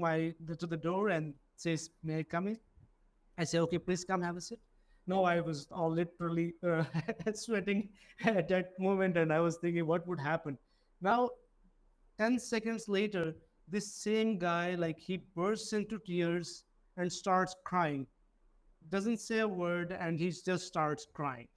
the door and says, "May I come in?" I say, "Okay, please come have a seat." No, I was all literally sweating at that moment, and I was thinking, what would happen? Now, 10 seconds later, this same guy, like, he bursts into tears and starts crying, doesn't say a word, and he just starts crying.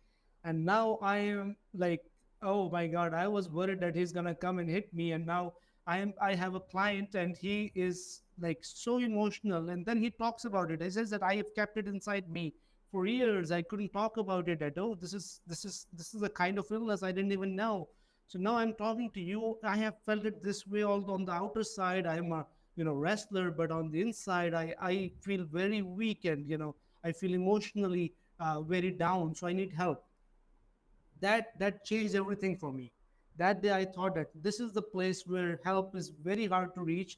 And now I am like, oh my God, I was worried that he's gonna come and hit me. And now I have a client and he is like so emotional. And then he talks about it. He says that I have kept it inside me for years. I couldn't talk about it at all. This is a kind of illness I didn't even know. So now I'm talking to you. I have felt it this way all on the outer side. I'm a wrestler, but on the inside, I feel very weak, and I feel emotionally very down. So I need help. That changed everything for me. That day I thought that this is the place where help is very hard to reach.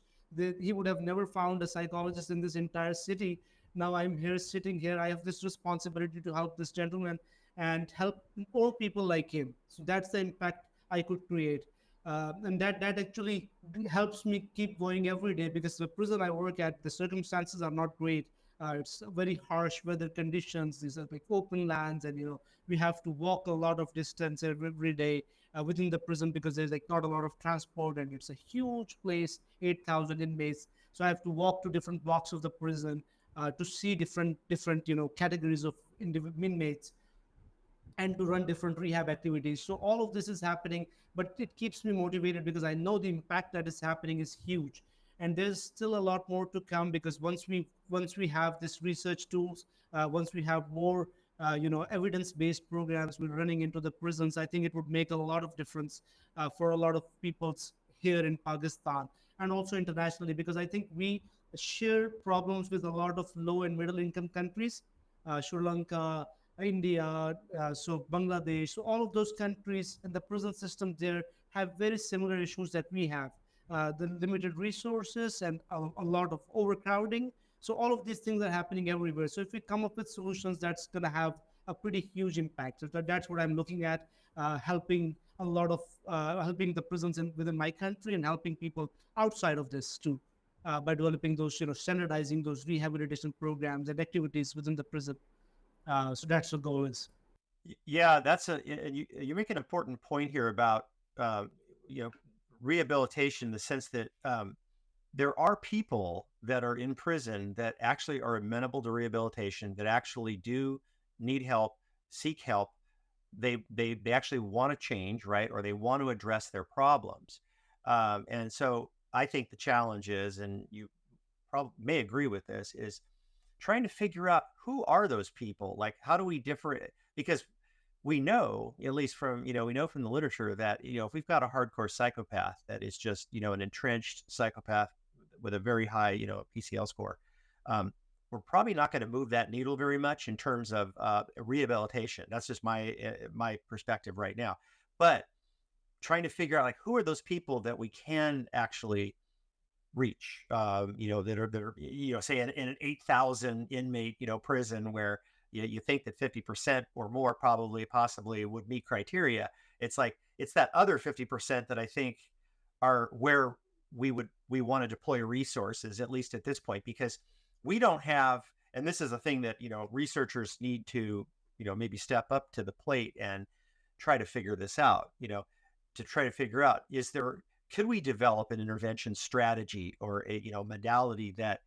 He would have never found a psychologist in this entire city. Now I'm here, sitting here. I have this responsibility to help this gentleman and help more people like him. So that's the impact I could create. And that actually helps me keep going every day, because the prison I work at, the circumstances are not great. It's very harsh weather conditions. These are like open lands, and we have to walk a lot of distance every day within the prison, because there's like not a lot of transport, and it's a huge place, 8,000 inmates. So I have to walk to different blocks of the prison to see different categories of inmates, and to run different rehab activities. So all of this is happening, but it keeps me motivated because I know the impact that is happening is huge. And there's still a lot more to come, because once we have this research tools, once we have more evidence-based programs we're running into the prisons, I think it would make a lot of difference for a lot of peoples here in Pakistan and also internationally, because I think we share problems with a lot of low and middle income countries, Sri Lanka, India, so Bangladesh. So all of those countries and the prison system there have very similar issues that we have. The limited resources and a lot of overcrowding. So all of these things are happening everywhere. So if we come up with solutions, that's going to have a pretty huge impact. So that's what I'm looking at, helping a lot of helping the prisons within my country, and helping people outside of this too, by developing those, standardizing those rehabilitation programs and activities within the prison. So that's the goal is. Yeah, and you make an important point here about you know rehabilitation, in the sense that there are people that are in prison that actually are amenable to rehabilitation, that actually do need help seek help, they actually want to change, right? Or they want to address their problems. And so I think the challenge is, and you probably may agree with this, is trying to figure out who are those people? Like, how do we differ? Because we know, at least from, we know from the literature that, if we've got a hardcore psychopath that is just, an entrenched psychopath with a very high, PCL score, we're probably not going to move that needle very much in terms of rehabilitation. That's just my perspective right now. But trying to figure out, like, who are those people that we can actually reach, that are, say in an 8,000 inmate, prison where you think that 50% or more possibly would meet criteria. It's like, it's that other 50% that I think are where we want to deploy resources, at least at this point, because we don't have, and this is a thing that, researchers need to, maybe step up to the plate and try to figure this out, to try to figure out, could we develop an intervention strategy or a, modality that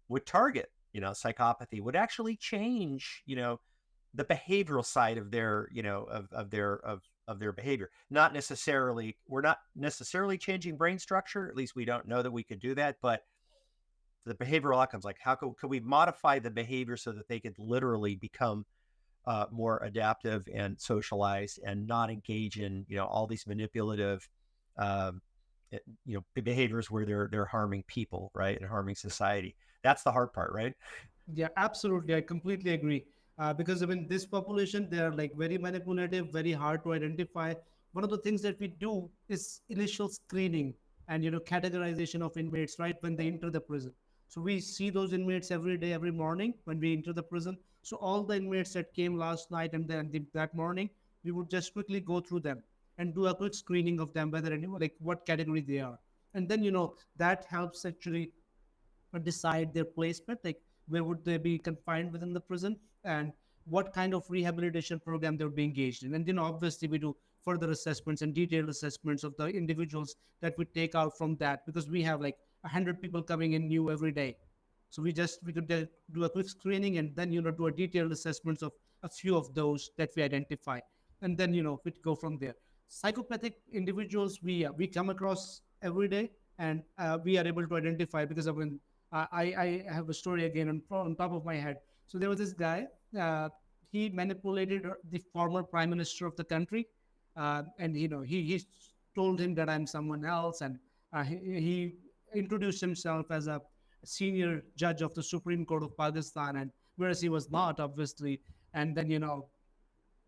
would target, psychopathy, would actually change, the behavioral side of their, of their behavior. We're not necessarily changing brain structure. At least we don't know that we could do that, but the behavioral outcomes, like how could we modify the behavior so that they could literally become more adaptive and socialized and not engage in, all these manipulative, behaviors where they're harming people, right, and harming society. That's the hard part, right? Yeah, absolutely. I completely agree. Because I mean, this population, they are like very manipulative, very hard to identify. One of the things that we do is initial screening and categorization of inmates right when they enter the prison. So we see those inmates every day, every morning when we enter the prison. So all the inmates that came last night and then that morning, we would just quickly go through them and do a quick screening of them, whether anyone, like what category they are. And then that helps actually decide their placement, like where would they be confined within the prison and what kind of rehabilitation program they'll be engaged in. And obviously we do further assessments and detailed assessments of the individuals that we take out from that, because we have like 100 people coming in new every day. So we could do a quick screening and then do a detailed assessments of a few of those that we identify, and then we go from there. Psychopathic individuals we come across every day, and we are able to identify, because of when I have a story again on top of my head. So there was this guy. He manipulated the former prime minister of the country, and he told him that I'm someone else, and he introduced himself as a senior judge of the Supreme Court of Pakistan, and whereas he was not, obviously. And then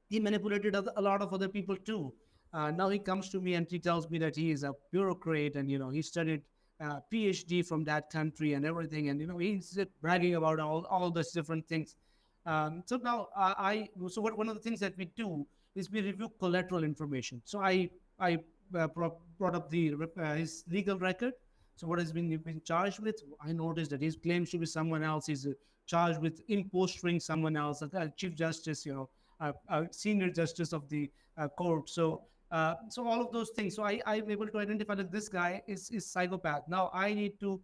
he manipulated a lot of other people too. Now he comes to me and he tells me that he is a bureaucrat, and he studied PhD from that country and everything, and he's bragging about all those different things. So now one of the things that we do is we review collateral information. So I brought up his legal record. So what has been charged with? I noticed that he claims to be someone else. He's charged with impostering someone else, a chief justice, a senior justice of the court. So all of those things. So I'm able to identify that this guy is psychopath. Now I need to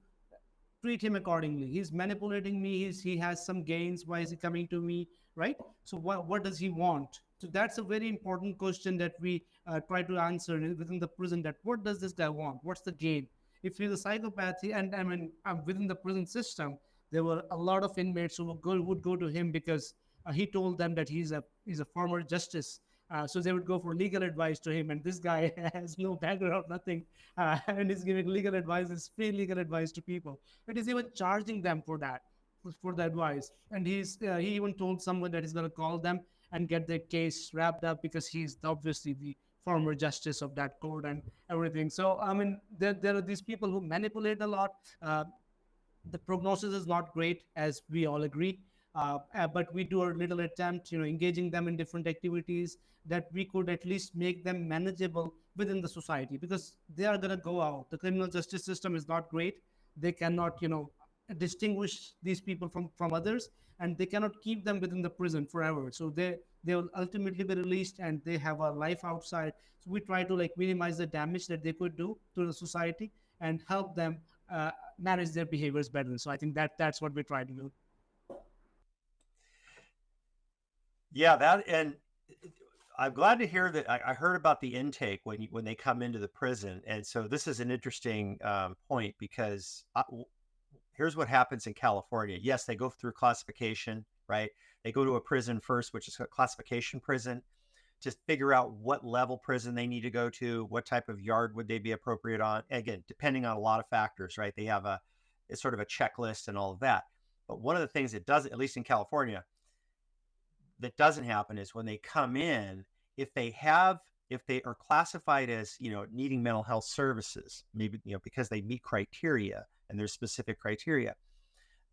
treat him accordingly. He's manipulating me. He has some gains. Why is he coming to me? Right? So what does he want? So that's a very important question that we try to answer within the prison. That what does this guy want? What's the gain? If he's a psychopath, and I mean, within the prison system, there were a lot of inmates who would go to him because he told them that he's a former justice. So they would go for legal advice to him, and this guy has no background, nothing, and he's giving legal advice, it's free legal advice to people. But he's even charging them for the advice. And he even told someone that he's going to call them and get their case wrapped up, because he's obviously the former justice of that court and everything. So I mean, there are these people who manipulate a lot. The prognosis is not great, as we all agree. But we do a little attempt, engaging them in different activities that we could at least make them manageable within the society, because they are going to go out. The criminal justice system is not great. They cannot, distinguish these people from others, and they cannot keep them within the prison forever. So they will ultimately be released, and they have a life outside. So we try to minimize the damage that they could do to the society and help them manage their behaviors better. So I think that's what we try to do. Yeah, that, and I'm glad to hear that. I heard about the intake when they come into the prison, and so this is an interesting point because here's what happens in California. Yes, they go through classification, right? They go to a prison first, which is a classification prison, to figure out what level prison they need to go to, what type of yard would they be appropriate on. Again, depending on a lot of factors, right? They have it's sort of a checklist and all of that. But one of the things that does, at least in California, that doesn't happen is when they come in, if they are classified as, needing mental health services, maybe, because they meet criteria and there's specific criteria,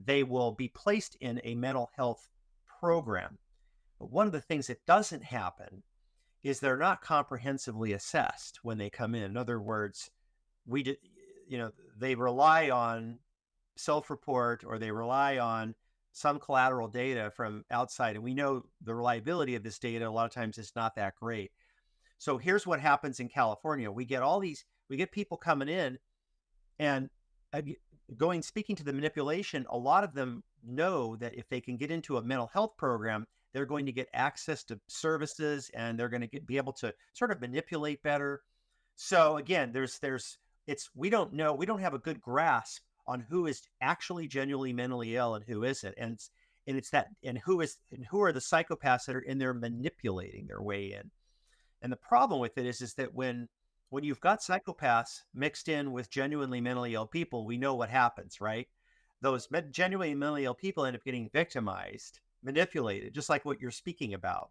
they will be placed in a mental health program. But one of the things that doesn't happen is they're not comprehensively assessed when they come in. In other words, they rely on self-report, or they rely on some collateral data from outside. And we know the reliability of this data a lot of times is not that great. So here's what happens in California. We get people coming in, and speaking to the manipulation, a lot of them know that if they can get into a mental health program, they're going to get access to services, and they're going to be able to sort of manipulate better. So again, we don't know, we don't have a good grasp on who is actually genuinely mentally ill and who isn't. And who are the psychopaths that are in there manipulating their way in. And the problem with it is that when you've got psychopaths mixed in with genuinely mentally ill people, we know what happens, right? Those genuinely mentally ill people end up getting victimized, manipulated, just like what you're speaking about.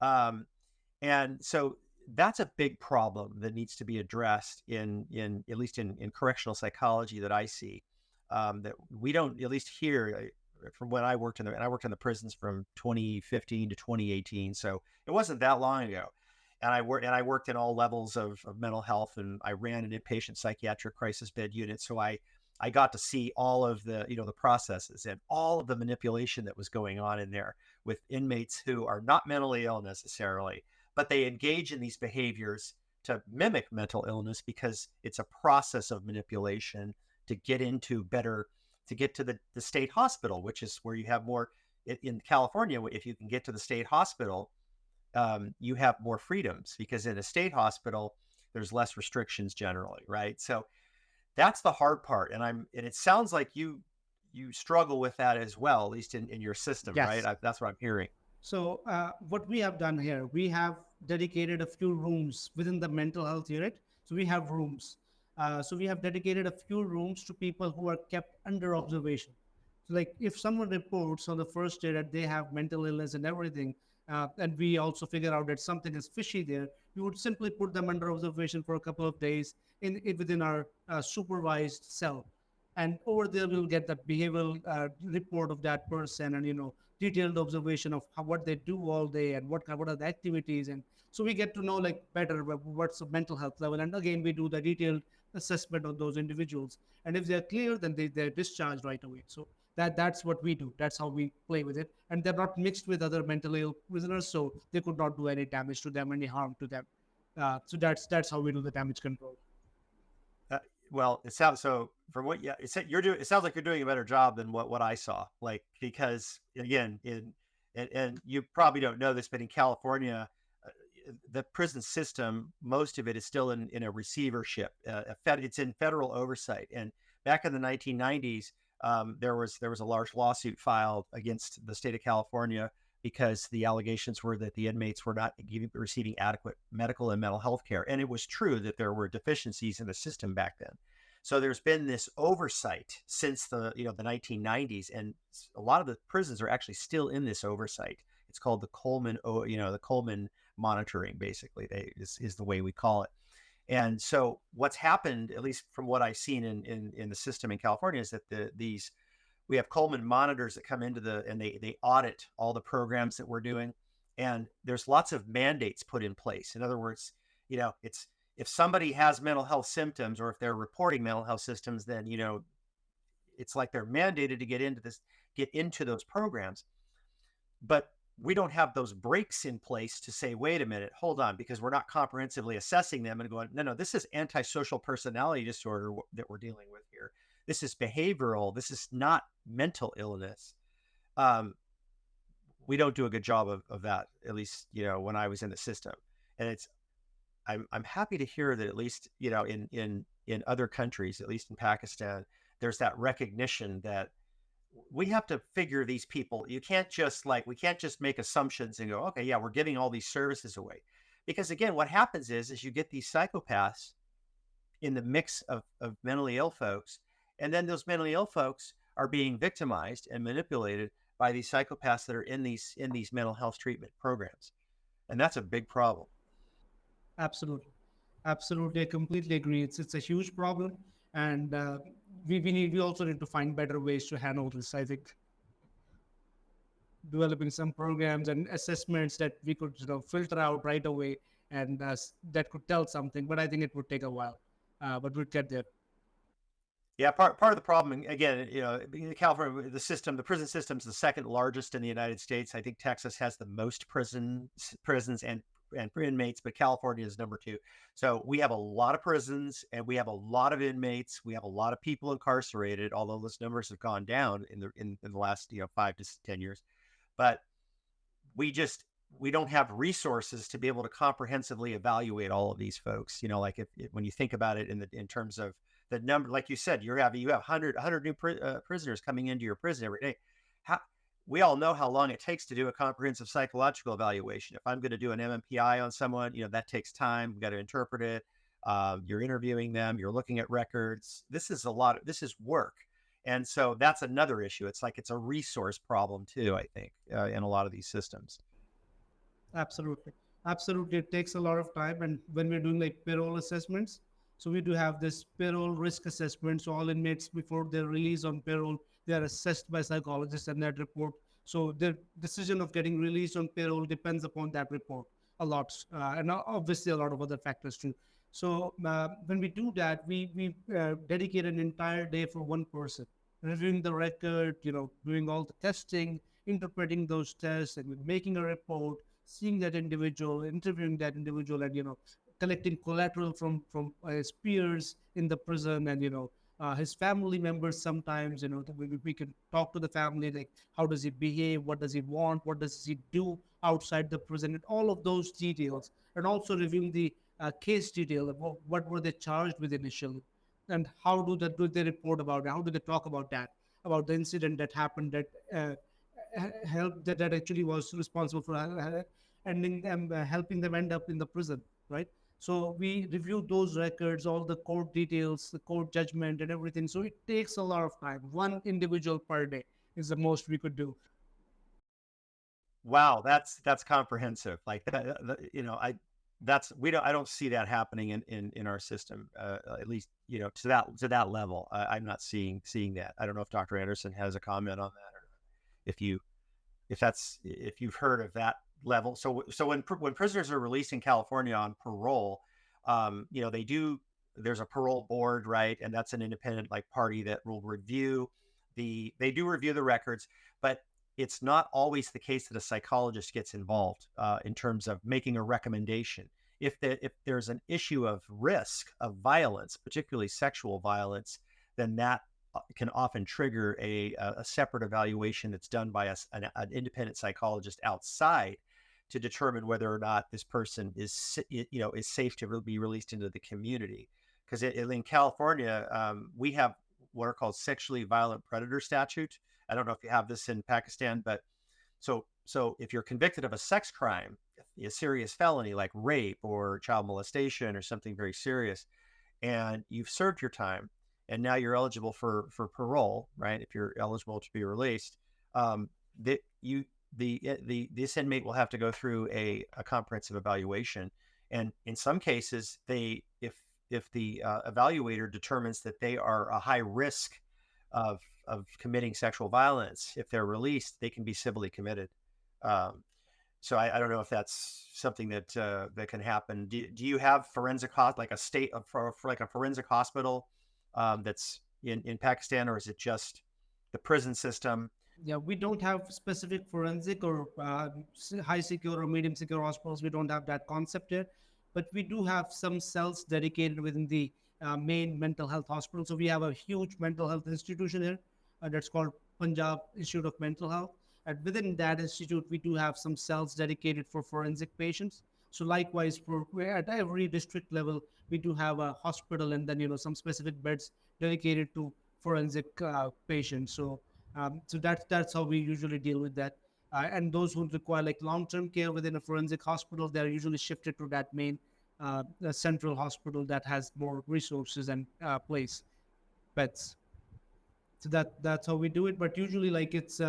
And so that's a big problem that needs to be addressed in at least in correctional psychology that I see, that we don't, at least here, from when I worked in the prisons from 2015 to 2018. So it wasn't that long ago. And I worked in all levels of mental health, and I ran an inpatient psychiatric crisis bed unit. So I got to see all of the, the processes and all of the manipulation that was going on in there with inmates who are not mentally ill necessarily, but they engage in these behaviors to mimic mental illness because it's a process of manipulation to get to the state hospital, which is where you have more. In California, if you can get to the state hospital, you have more freedoms, because in a state hospital, there's less restrictions generally, right? So that's the hard part. And it sounds like you struggle with that as well, at least in your system, Yes. right? That's what I'm hearing. So what we have done here, we have dedicated a few rooms within the mental health unit. So we have rooms. So we have dedicated a few rooms to people who are kept under observation. So like if someone reports on the first day that they have mental illness and everything, and we also figure out that something is fishy there, we would simply put them under observation for a couple of days within our supervised cell. And over there, we'll get the behavioral report of that person, and detailed observation of what they do all day and what are the activities. And so we get to know like better what's the mental health level. And again, we do the detailed assessment of those individuals. And if they're clear, then they're discharged right away. So that's what we do. That's how we play with it. And they're not mixed with other mentally ill prisoners, so they could not do any damage to them, any harm to them. So that's how we do the damage control. Well, it sounds so from what it sounds like you're doing a better job than what I saw. Like, because again, and you probably don't know this, but in California, the prison system, most of it is still in a receivership. It's in federal oversight. And back in the 1990s, there was a large lawsuit filed against the state of California because the allegations were that the inmates were not receiving adequate medical and mental health care. And it was true that there were deficiencies in the system back then. So there's been this oversight since the 1990s, and a lot of the prisons are actually still in this oversight. It's called the Coleman, the Coleman monitoring, basically, is the way we call it. And so what's happened, at least from what I've seen in the system in California, is that we have Coleman monitors that come into and they audit all the programs that we're doing. And there's lots of mandates put in place. In other words, it's, if somebody has mental health symptoms, or if they're reporting mental health symptoms, then, it's like they're mandated to get into those programs. But we don't have those breaks in place to say, wait a minute, hold on, because we're not comprehensively assessing them and going, no, this is antisocial personality disorder that we're dealing with here. This is behavioral. This is not mental illness. we don't do a good job of that, at least, when I was in the system. And I'm happy to hear that at least, in other countries, at least in Pakistan, there's that recognition that we have to figure these people. We can't just make assumptions and go, okay, yeah, we're giving all these services away. Because again, what happens is you get these psychopaths in the mix of mentally ill folks, and then those mentally ill folks are being victimized and manipulated by these psychopaths that are in these mental health treatment programs. And that's a big problem. Absolutely. Absolutely. I completely agree. It's a huge problem. And we also need to find better ways to handle this. I think developing some programs and assessments that we could filter out right away, and that could tell something. But I think it would take a while, but we'll get there. Yeah, part of the problem, again, in California, the prison system is the second largest in the United States. I think Texas has the most prisons and inmates, but California is number 2. So we have a lot of prisons and we have a lot of inmates. We have a lot of people incarcerated, although those numbers have gone down in the last 5 to 10 years. But we don't have resources to be able to comprehensively evaluate all of these folks. Like when you think about it in terms of the number, like you said, you have 100 new prisoners coming into your prison every day. We all know how long it takes to do a comprehensive psychological evaluation. If I'm going to do an MMPI on someone, that takes time. We've got to interpret it. You're interviewing them. You're looking at records. This is work. And so that's another issue. It's a resource problem too, I think, in a lot of these systems. Absolutely. Absolutely. It takes a lot of time. And when we're doing like parole assessments, so we do have this parole risk assessment. So all inmates, before they're released on parole, they are assessed by psychologists and that report. So their decision of getting released on parole depends upon that report a lot. And obviously a lot of other factors too. So when we do that, we dedicate an entire day for one person, reviewing the record, doing all the testing, interpreting those tests, and making a report, seeing that individual, interviewing that individual, and collecting collateral from his peers in the prison, and his family members. Sometimes we can talk to the family, like how does he behave, what does he want, what does he do outside the prison, and all of those details, and also reviewing the case detail of what were they charged with initially, and how do they report about it, how do they talk about that, about the incident that happened that helped, that actually was responsible for ending them, helping them end up in the prison, right? So we review those records, all the court details, the court judgment, and everything. So it takes a lot of time. One individual per day is the most we could do. Wow, that's comprehensive. Like that, I don't see that happening in our system, at least to that level. I'm not seeing that. I don't know if Dr. Anderson has a comment on that, or if you've heard of that level. So when prisoners are released in California on parole, there's a parole board, right? And that's an independent party that will review they do review the records, but it's not always the case that a psychologist gets involved in terms of making a recommendation. If there's an issue of risk of violence, particularly sexual violence, then that can often trigger a separate evaluation that's done by an independent psychologist outside to determine whether or not this person is safe to be released into the community. Because in California, we have what are called sexually violent predator statute. I don't know if you have this in Pakistan, but so if you're convicted of a sex crime, a serious felony like rape or child molestation or something very serious, and you've served your time, and now you're eligible for parole, right? If you're eligible to be released, this inmate will have to go through a comprehensive evaluation, and in some cases, if the evaluator determines that they are a high risk of committing sexual violence, if they're released, they can be civilly committed. So I don't know if that's something that can happen. Do you have forensic like a state for like a forensic hospital that's in Pakistan, or is it just the prison system? Yeah, we don't have specific forensic or high secure or medium secure hospitals. We don't have that concept here, but we do have some cells dedicated within the main mental health hospital. So we have a huge mental health institution here that's called Punjab Institute of Mental Health. And within that institute, we do have some cells dedicated for forensic patients. So likewise, we're at every district level, we do have a hospital, and then some specific beds dedicated to forensic patients. So that's how we usually deal with that. And those who require like long-term care within a forensic hospital, they're usually shifted to that main the central hospital that has more resources and beds. So that's how we do it. But usually, like it's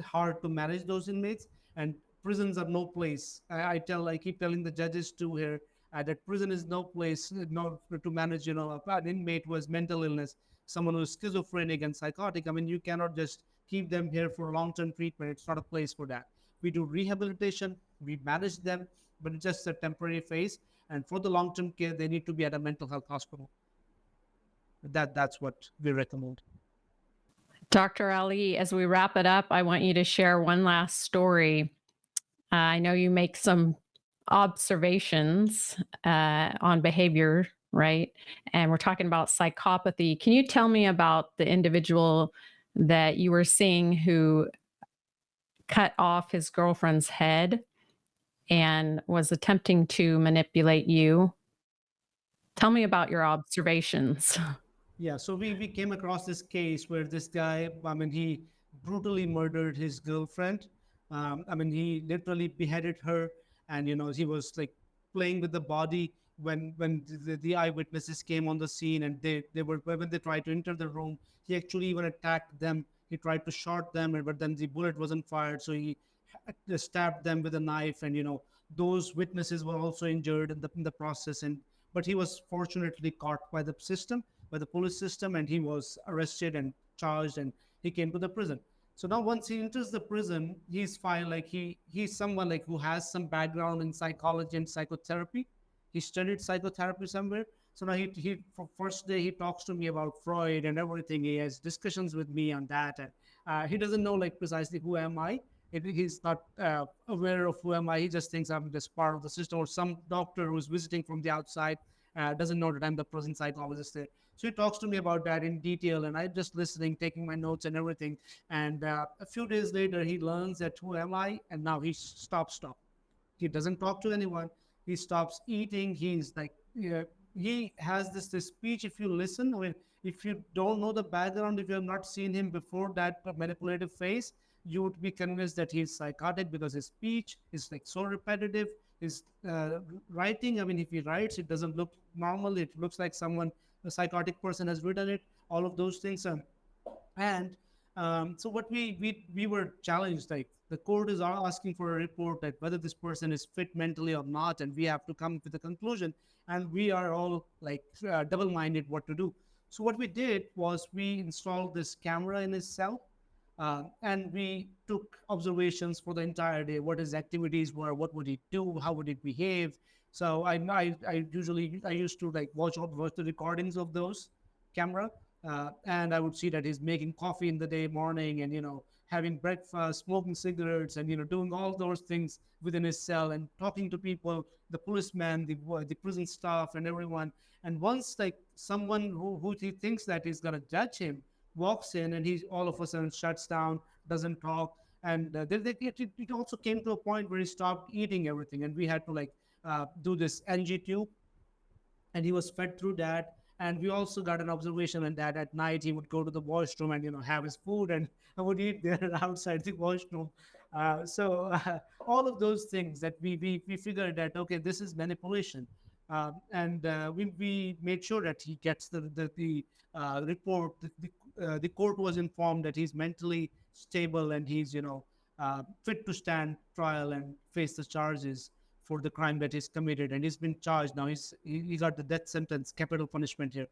hard to manage those inmates, and prisons are no place. I keep telling the judges too here that prison is no place, not to manage an inmate who has mental illness, someone who is schizophrenic and psychotic. I mean, you cannot just keep them here for long-term treatment. It's not a place for that. We do rehabilitation, we manage them, but it's just a temporary phase. And for the long-term care, they need to be at a mental health hospital. That's what we recommend. Dr. Ali, as we wrap it up, I want you to share one last story. I know you make some observations on behavior, right? And we're talking about psychopathy. Can you tell me about the individual that you were seeing who cut off his girlfriend's head and was attempting to manipulate you? Tell me about your observations. Yeah, so we came across this case where this guy, I mean, he brutally murdered his girlfriend. I mean, he literally beheaded her, and he was like playing with the body when the eyewitnesses came on the scene, and they were when they tried to enter the room, he actually even attacked them. He tried to shot them, but then the bullet wasn't fired, so he stabbed them with a knife, and those witnesses were also injured in the process, and but he was fortunately caught by the police system, and he was arrested and charged, and he came to the prison. So now once he enters the prison, he's fine. Like he's someone like who has some background in psychology and psychotherapy. He studied psychotherapy somewhere. So now he for first day he talks to me about Freud and everything. He has discussions with me on that, and he doesn't know like precisely who am I. He's not aware of who am I. He just thinks I'm just part of the system, or some doctor who's visiting from the outside doesn't know that I'm the prison psychologist there. So he talks to me about that in detail, and I'm just listening, taking my notes and everything. And a few days later, he learns that who am I, and now he stops. He doesn't talk to anyone. He stops eating. He's like, he has this speech. If you listen, I mean, if you don't know the background, if you have not seen him before that manipulative phase, you would be convinced that he's psychotic, because his speech is like so repetitive. His writing, I mean, if he writes, it doesn't look normal. It looks like a psychotic person has written it. All of those things. And so what we were challenged, like the court is asking for a report that whether this person is fit mentally or not, and we have to come with a conclusion, and we are all like double-minded what to do. So what we did was we installed this camera in his cell, and we took observations for the entire day, what his activities were, what would he do, how would he behave. So I used to like watch the recordings of those camera, and I would see that he's making coffee in the morning, and having breakfast, smoking cigarettes, and doing all those things within his cell, and talking to people, the policeman, the prison staff, and everyone. And once like someone who he thinks that is gonna judge him walks in, and he all of a sudden shuts down, doesn't talk, and it also came to a point where he stopped eating everything, and we had to like do this NG tube, and he was fed through that. And we also got an observation on that at night he would go to the washroom and have his food, and I would eat there outside the washroom. All of those things that we figured that okay, this is manipulation, and we made sure that he gets the report. The court was informed that he's mentally stable, and he's fit to stand trial and face the charges for the crime that he's committed, and he's been charged now. He got the death sentence, capital punishment here,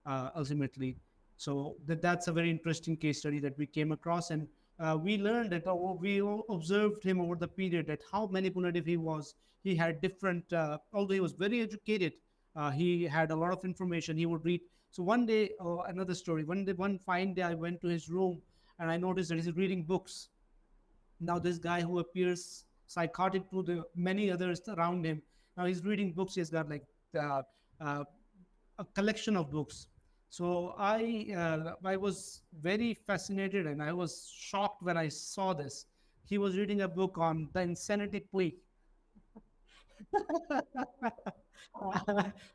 ultimately. So that's a very interesting case study that we came across, and we learned that we observed him over the period that how manipulative he was. He had different, although he was very educated, he had a lot of information. He would read. So one day, another story. One fine day, I went to his room, and I noticed that he's reading books. Now this guy who appears psychotic to the many others around him, now he's reading books. He's got like uh, a collection of books. So I was very fascinated and I was shocked when I saw this. He was reading a book on the insanity plea.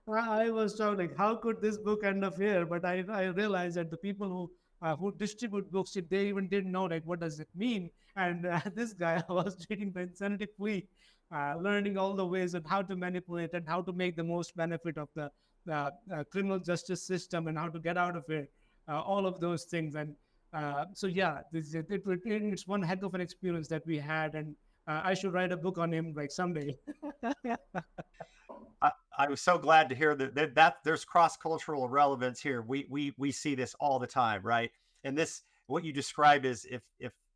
I was shocked, like, how could this book end up here? But I realized that the people who distribute books, they even didn't know, like, what does it mean? And this guy was reading the insanity plea, learning all the ways on how to manipulate and how to make the most benefit of the criminal justice system and how to get out of it, all of those things. And so, yeah, it's one heck of an experience that we had. And I should write a book on him like someday. I was so glad to hear that there's cross-cultural relevance here. We see this all the time, right? And this, what you describe is, if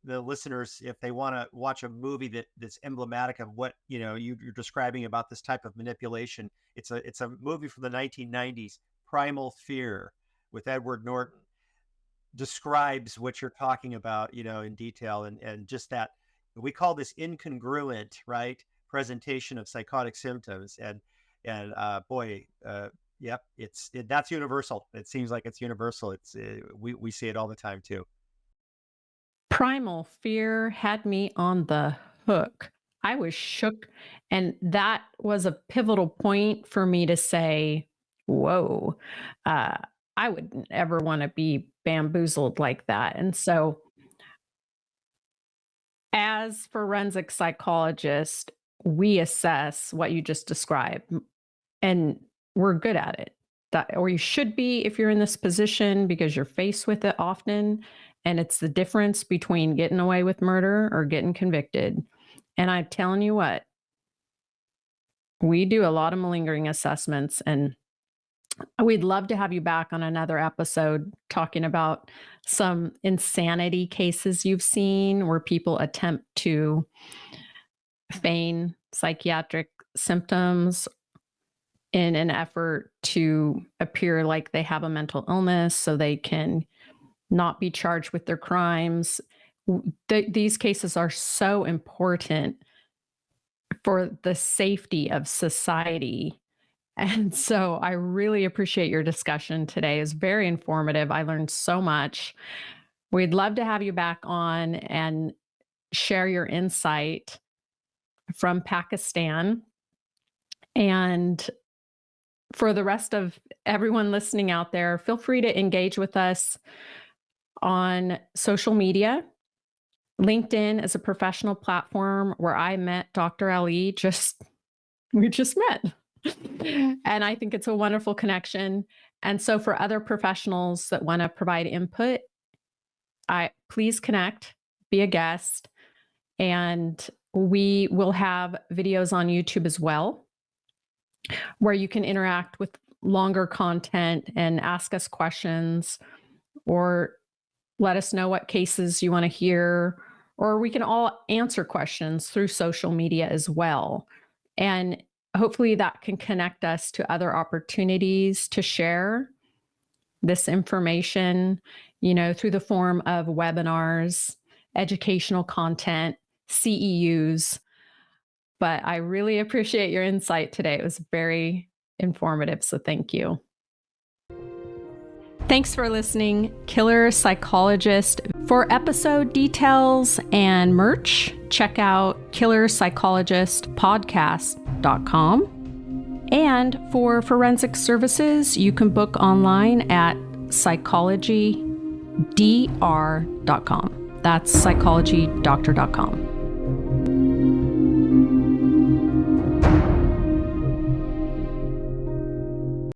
the listeners, if they want to watch a movie that's emblematic of what you're describing about this type of manipulation, it's a movie from the 1990s, Primal Fear, with Edward Norton. Describes what you're talking about, in detail, and just that we call this incongruent, right, presentation of psychotic symptoms. And boy, yep, that's universal. It seems like it's universal. We see it all the time too. Primal Fear had me on the hook. I was shook, and that was a pivotal point for me to say, whoa, I wouldn't ever want to be bamboozled like that. And so, as forensic psychologists, we assess what you just described, and we're good at it. Or you should be if you're in this position, because you're faced with it often. And it's the difference between getting away with murder or getting convicted. And I'm telling you what, we do a lot of malingering assessments, and we'd love to have you back on another episode talking about some insanity cases you've seen where people attempt to feign psychiatric symptoms in an effort to appear like they have a mental illness so they can not be charged with their crimes. These cases are so important for the safety of society. And so I really appreciate your discussion today. It's very informative. I learned so much. We'd love to have you back on and share your insight from Pakistan. And for the rest of everyone listening out there, feel free to engage with us on social media. LinkedIn is a professional platform where I met Dr. Ali. We just met. And I think it's a wonderful connection. And so for other professionals that want to provide input, please connect, be a guest, and we will have videos on YouTube as well, where you can interact with longer content and ask us questions, or let us know what cases you want to hear, or we can all answer questions through social media as well. And hopefully that can connect us to other opportunities to share this information, through the form of webinars, educational content, CEUs. But I really appreciate your insight today. It was very informative, so thank you. Thanks for listening, Killer Psychologist. For episode details and merch, check out killerpsychologistpodcast.com. And for forensic services, you can book online at psychologydr.com. That's psychologydoctor.com.